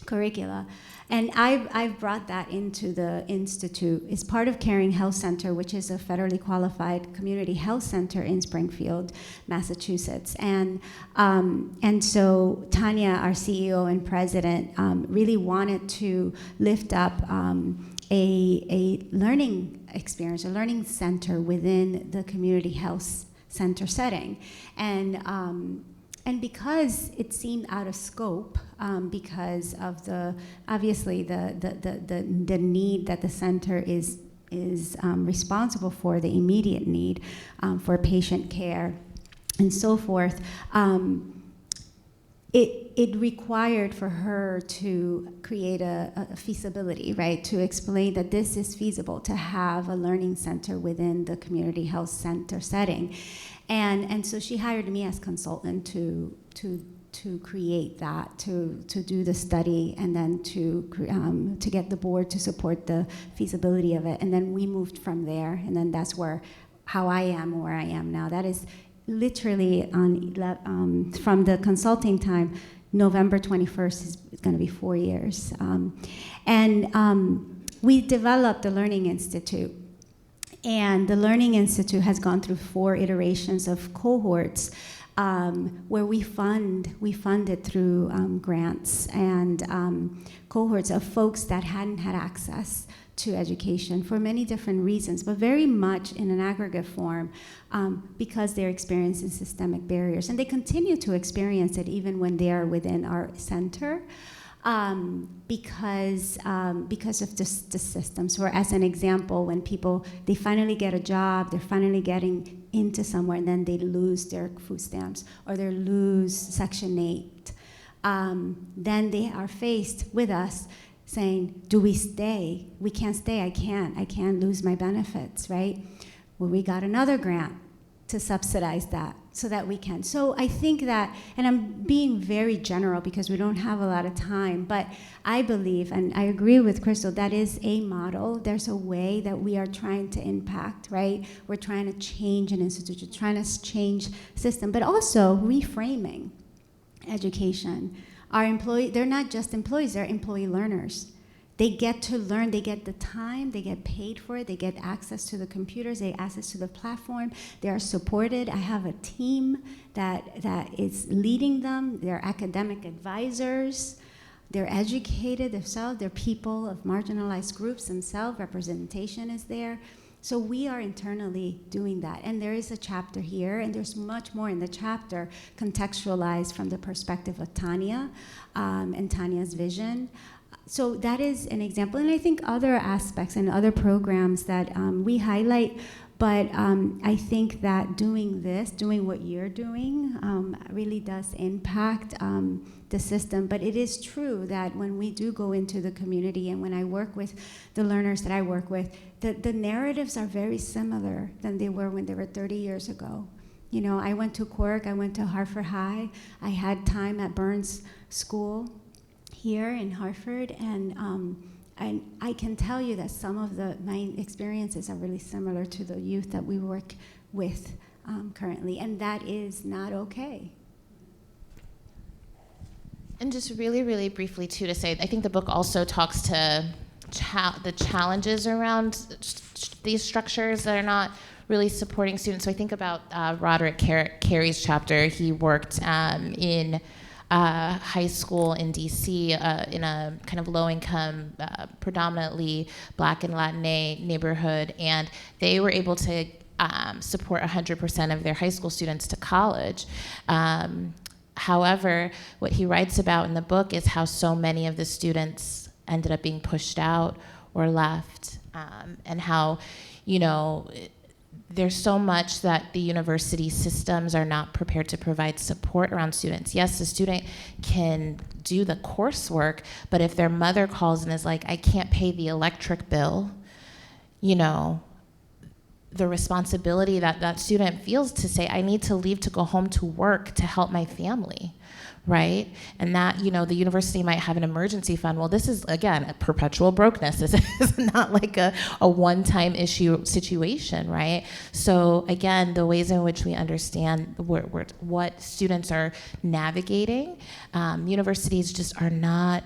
curricula. And I've brought that into the Institute. It's part of Caring Health Center, which is a federally qualified community health center in Springfield, Massachusetts. And so Tanya, our CEO and president, really wanted to lift up a learning experience, a learning center within the community health center setting. And because it seemed out of scope, because of obviously the need that the center is responsible for, the immediate need for patient care and so forth, it required for her to create a feasibility, right? To explain that this is feasible, to have a learning center within the community health center setting. And so she hired me as consultant to create that, to do the study, and then to get the board to support the feasibility of it. And then we moved from there, and then that's how I am where I am now. That is literally from the consulting time. November 21st is going to be 4 years. We developed the Learning Institute. And the Learning Institute has gone through 4 iterations of cohorts where we fund it through grants and cohorts of folks that hadn't had access to education for many different reasons, but very much in an aggregate form because they're experiencing systemic barriers. And they continue to experience it even when they are within our center because of the systems. For as an example, when they finally get a job, they're finally getting into somewhere, and then they lose their food stamps or they lose Section 8. Then they are faced with us saying, do we stay? We can't stay, I can't lose my benefits, right? Well, we got another grant to subsidize that so that we can. So I think that, and I'm being very general because we don't have a lot of time, but I believe, and I agree with Chrystal, that is a model. There's a way that we are trying to impact, right? We're trying to change an institution, trying to change system, but also reframing education. Our employees, they're not just employees, they're employee learners. They get to learn, they get the time, they get paid for it, they get access to the computers, they get access to the platform, they are supported. I have a team that is leading them, they're academic advisors, they're educated themselves, they're people of marginalized groups themselves, representation is there. So we are internally doing that. And there is a chapter here, and there's much more in the chapter contextualized from the perspective of Tanya and Tanya's vision. So that is an example. And I think other aspects and other programs that we highlight, but I think that doing what you're doing really does impact the system. But it is true that when we do go into the community and when I work with the learners that I work with, the narratives are very similar than they were when they were 30 years ago. You know, I went to Quirk, I went to Hartford High, I had time at Burns School here in Hartford, and I can tell you that some of my experiences are really similar to the youth that we work with currently, and that is not okay. And just really, really briefly, too, to say, I think the book also talks to the challenges around these structures that are not really supporting students. So I think about Roderick Carey's chapter. He worked in high school in DC in a kind of low-income, predominantly Black and Latinx neighborhood, and they were able to support 100% of their high school students to college. However, what he writes about in the book is how so many of the students ended up being pushed out or left, and how, there's so much that the university systems are not prepared to provide support around students. Yes, the student can do the coursework, but if their mother calls and is like, I can't pay the electric bill, the responsibility that student feels to say, I need to leave to go home to work to help my family, right? And that, the university might have an emergency fund. Well, this is, again, a perpetual brokenness. This is not like a one-time issue situation, right? So again, the ways in which we understand what students are navigating, universities just are not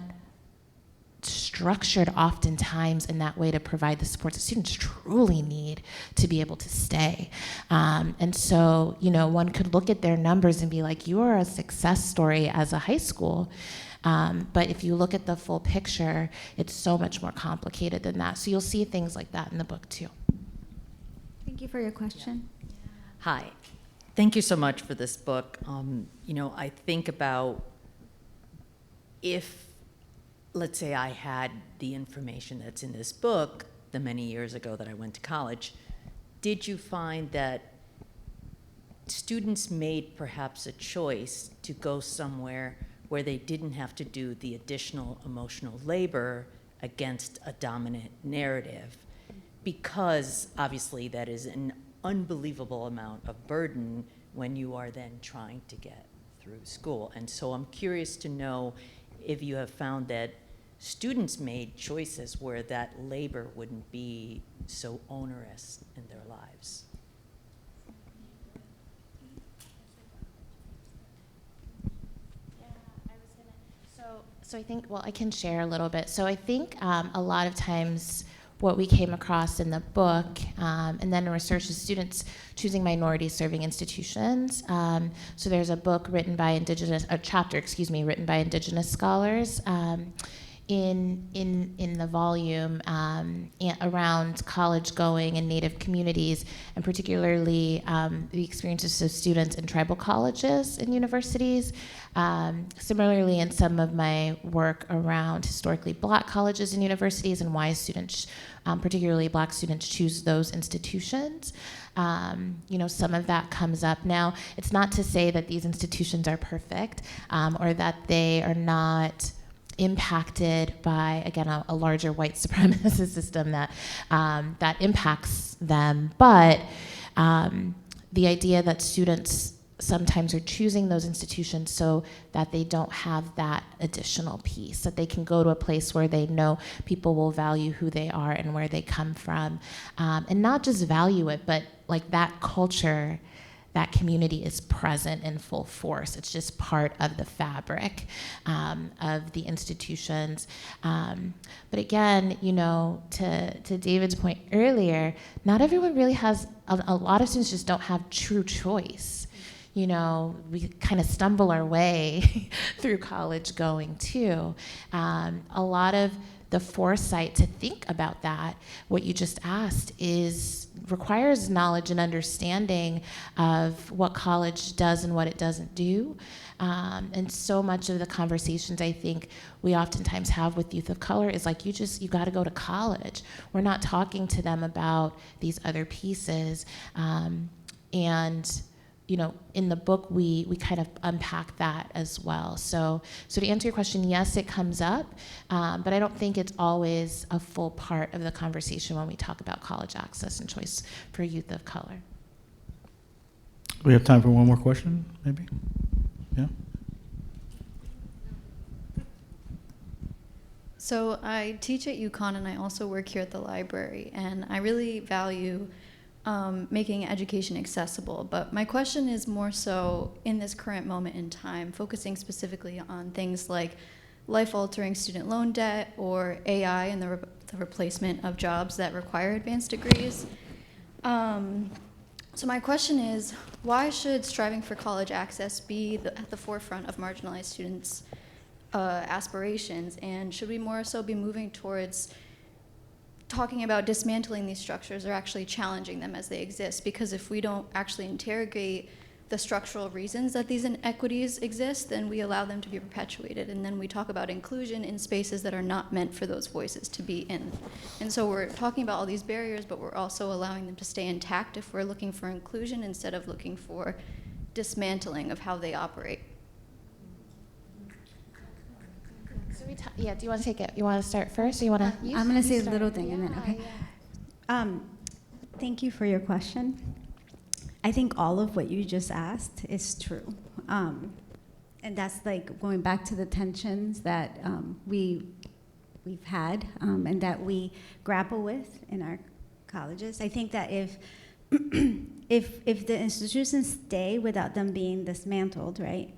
structured oftentimes in that way to provide the support that students truly need to be able to stay. And so, one could look at their numbers and be like, you are a success story as a high school. But if you look at the full picture, it's so much more complicated than that. So you'll see things like that in the book too. Thank you for your question. Hi. Thank you so much for this book. I think about if, let's say I had the information that's in this book the many years ago that I went to college, did you find that students made perhaps a choice to go somewhere where they didn't have to do the additional emotional labor against a dominant narrative? Because obviously that is an unbelievable amount of burden when you are then trying to get through school. And so I'm curious to know if you have found that students made choices where that labor wouldn't be so onerous in their lives. So I think, I can share a little bit. So I think a lot of times what we came across in the book, and then in research is students choosing minority serving institutions. So there's a book written by a chapter written by Indigenous scholars in the volume around college going in Native communities, and particularly the experiences of students in tribal colleges and universities. Similarly, in some of my work around historically Black colleges and universities and why students, particularly Black students, choose those institutions. Some of that comes up now. It's not to say that these institutions are perfect or that they are not impacted by, again, a larger white supremacist system that impacts them. But the idea that students sometimes are choosing those institutions so that they don't have that additional piece, that they can go to a place where they know people will value who they are and where they come from, and not just value it, but like that culture, that community is present in full force. It's just part of the fabric of the institutions. But again, to David's point earlier, not everyone really has, a lot of students just don't have true choice. We kind of stumble our way through college going too. A lot of the foresight to think about that, what you just asked, requires knowledge and understanding of what college does and what it doesn't do. And so much of the conversations I think we oftentimes have with youth of color is like, you got to go to college. We're not talking to them about these other pieces. In the book, we kind of unpack that as well. So to answer your question, yes, it comes up, but I don't think it's always a full part of the conversation when we talk about college access and choice for youth of color. We have time for one more question, maybe? Yeah? So I teach at UConn, and I also work here at the library, and I really value making education accessible. But my question is more so in this current moment in time, focusing specifically on things like life-altering student loan debt or AI and the replacement of jobs that require advanced degrees. So my question is, why should striving for college access be at the forefront of marginalized students' aspirations? And should we more so be moving towards talking about dismantling these structures or actually challenging them as they exist? Because if we don't actually interrogate the structural reasons that these inequities exist, then we allow them to be perpetuated. And then we talk about inclusion in spaces that are not meant for those voices to be in. And so we're talking about all these barriers, but we're also allowing them to stay intact if we're looking for inclusion instead of looking for dismantling of how they operate. Do you want to take it? You want to start first, or you want to? I'm going to say a little thing and then, okay. Thank you for your question. I think all of what you just asked is true. And that's like going back to the tensions that we've had and that we grapple with in our colleges. I think that if the institutions stay without them being dismantled, right,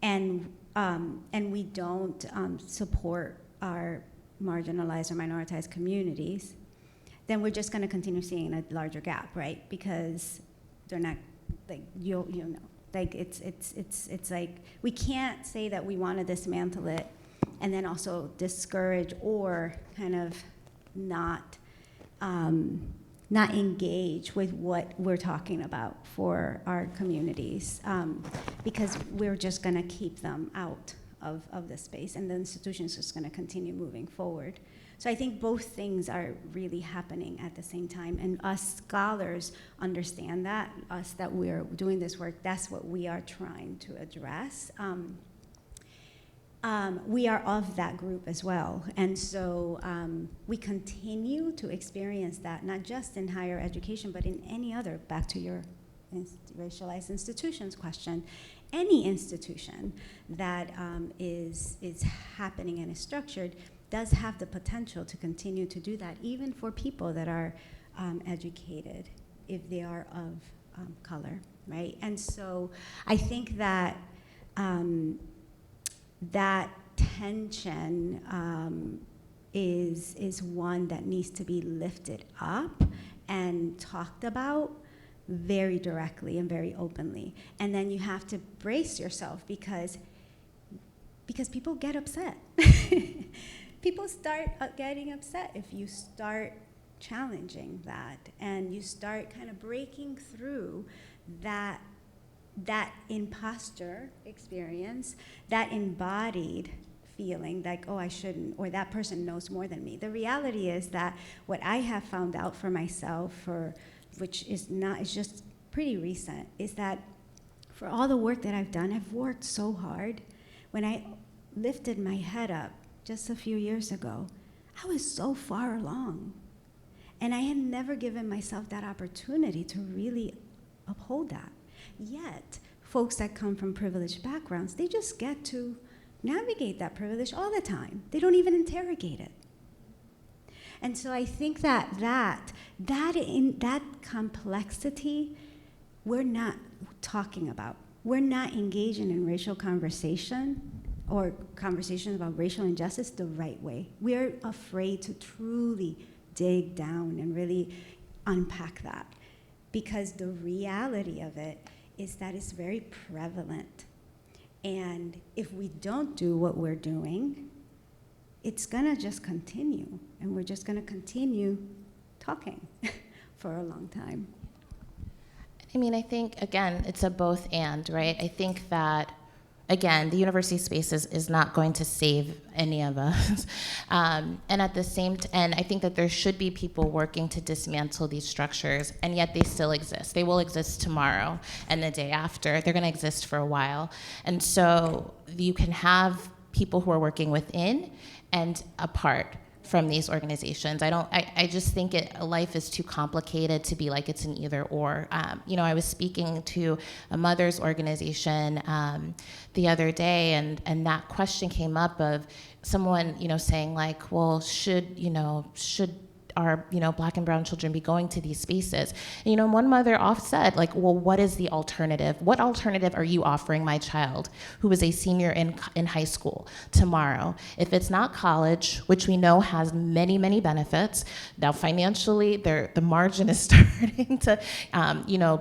and we don't support our marginalized or minoritized communities, then we're just going to continue seeing a larger gap, right? Because they're not, like, like it's like we can't say that we want to dismantle it and then also discourage or kind of not engage with what we're talking about for our communities, because we're just going to keep them out of the space, and the institution's just going to continue moving forward. So I think both things are really happening at the same time, and us scholars understand that, us that we're doing this work, that's what we are trying to address. We are of that group as well, and so we continue to experience that, not just in higher education, but in any other, back to your racialized institutions question, any institution that is happening and is structured does have the potential to continue to do that, even for people that are educated, if they are of color, right? And so I think that that tension is one that needs to be lifted up and talked about very directly and very openly. And then you have to brace yourself because people get upset. People start getting upset if you start challenging that and you start kind of breaking through that imposter experience, that embodied feeling like, oh, I shouldn't, or that person knows more than me. The reality is that what I have found out for myself, which is just pretty recent, is that for all the work that I've done, I've worked so hard. When I lifted my head up just a few years ago, I was so far along. And I had never given myself that opportunity to really uphold that. Yet, folks that come from privileged backgrounds, they just get to navigate that privilege all the time. They don't even interrogate it. And so I think that in that complexity, we're not talking about. We're not engaging in racial conversation or conversations about racial injustice the right way. We're afraid to truly dig down and really unpack that, because the reality of it is that it's very prevalent. And if we don't do what we're doing, it's gonna just continue, and we're just gonna continue talking for a long time. I mean, I think, again, it's a both and, right? I think that, again, the university space is not going to save any of us. And at the same and I think that there should be people working to dismantle these structures, and yet they still exist. They will exist tomorrow and the day after. They're gonna exist for a while. And so you can have people who are working within and apart from these organizations. I just think life is too complicated to be like it's an either or. I was speaking to a mother's organization the other day, and that question came up of someone, saying like, well, should our Black and brown children be going to these spaces? And, one mother oft said, like, well, what is the alternative? What alternative are you offering my child who is a senior in high school tomorrow? If it's not college, which we know has many, many benefits, now financially the margin is starting to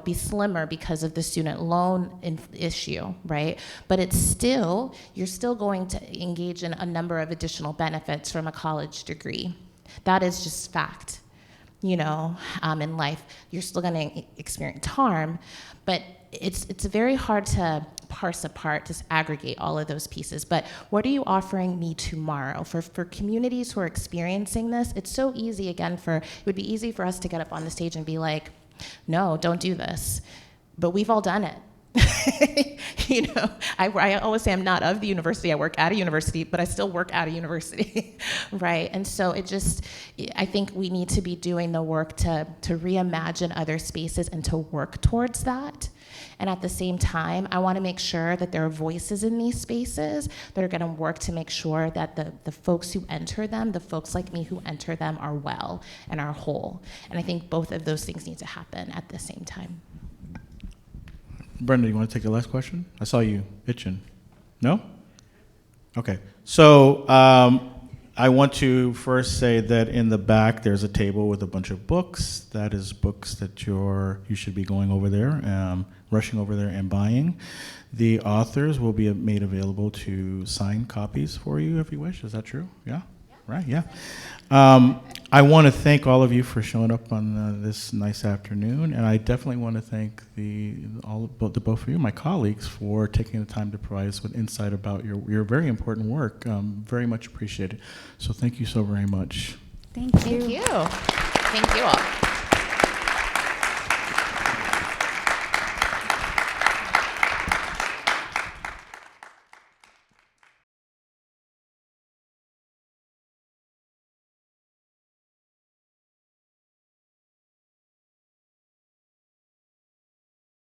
be slimmer because of the student loan issue, right? But you're still going to engage in a number of additional benefits from a college degree. That is just fact, in life. You're still going to experience harm, but it's very hard to parse apart, to aggregate all of those pieces. But what are you offering me tomorrow? For communities who are experiencing this, it's so easy, again, it would be easy for us to get up on the stage and be like, no, don't do this. But we've all done it. I always say I'm not of the university. I work at a university, but I still work at a university, right? And so I think we need to be doing the work to reimagine other spaces and to work towards that. And at the same time, I want to make sure that there are voices in these spaces that are going to work to make sure that the folks who enter them, the folks like me who enter them, are well and are whole. And I think both of those things need to happen at the same time. Brenda, you want to take the last question? I saw you itching. No? Okay. So I want to first say that in the back there's a table with a bunch of books. That is books that you should be going over there, rushing over there and buying. The authors will be made available to sign copies for you if you wish. Is that true? Yeah? Right, yeah. I want to thank all of you for showing up on this nice afternoon, and I definitely want to thank both of you, my colleagues, for taking the time to provide us with insight about your very important work. Very much appreciated. So thank you so very much. Thank you. Thank you. Thank you all.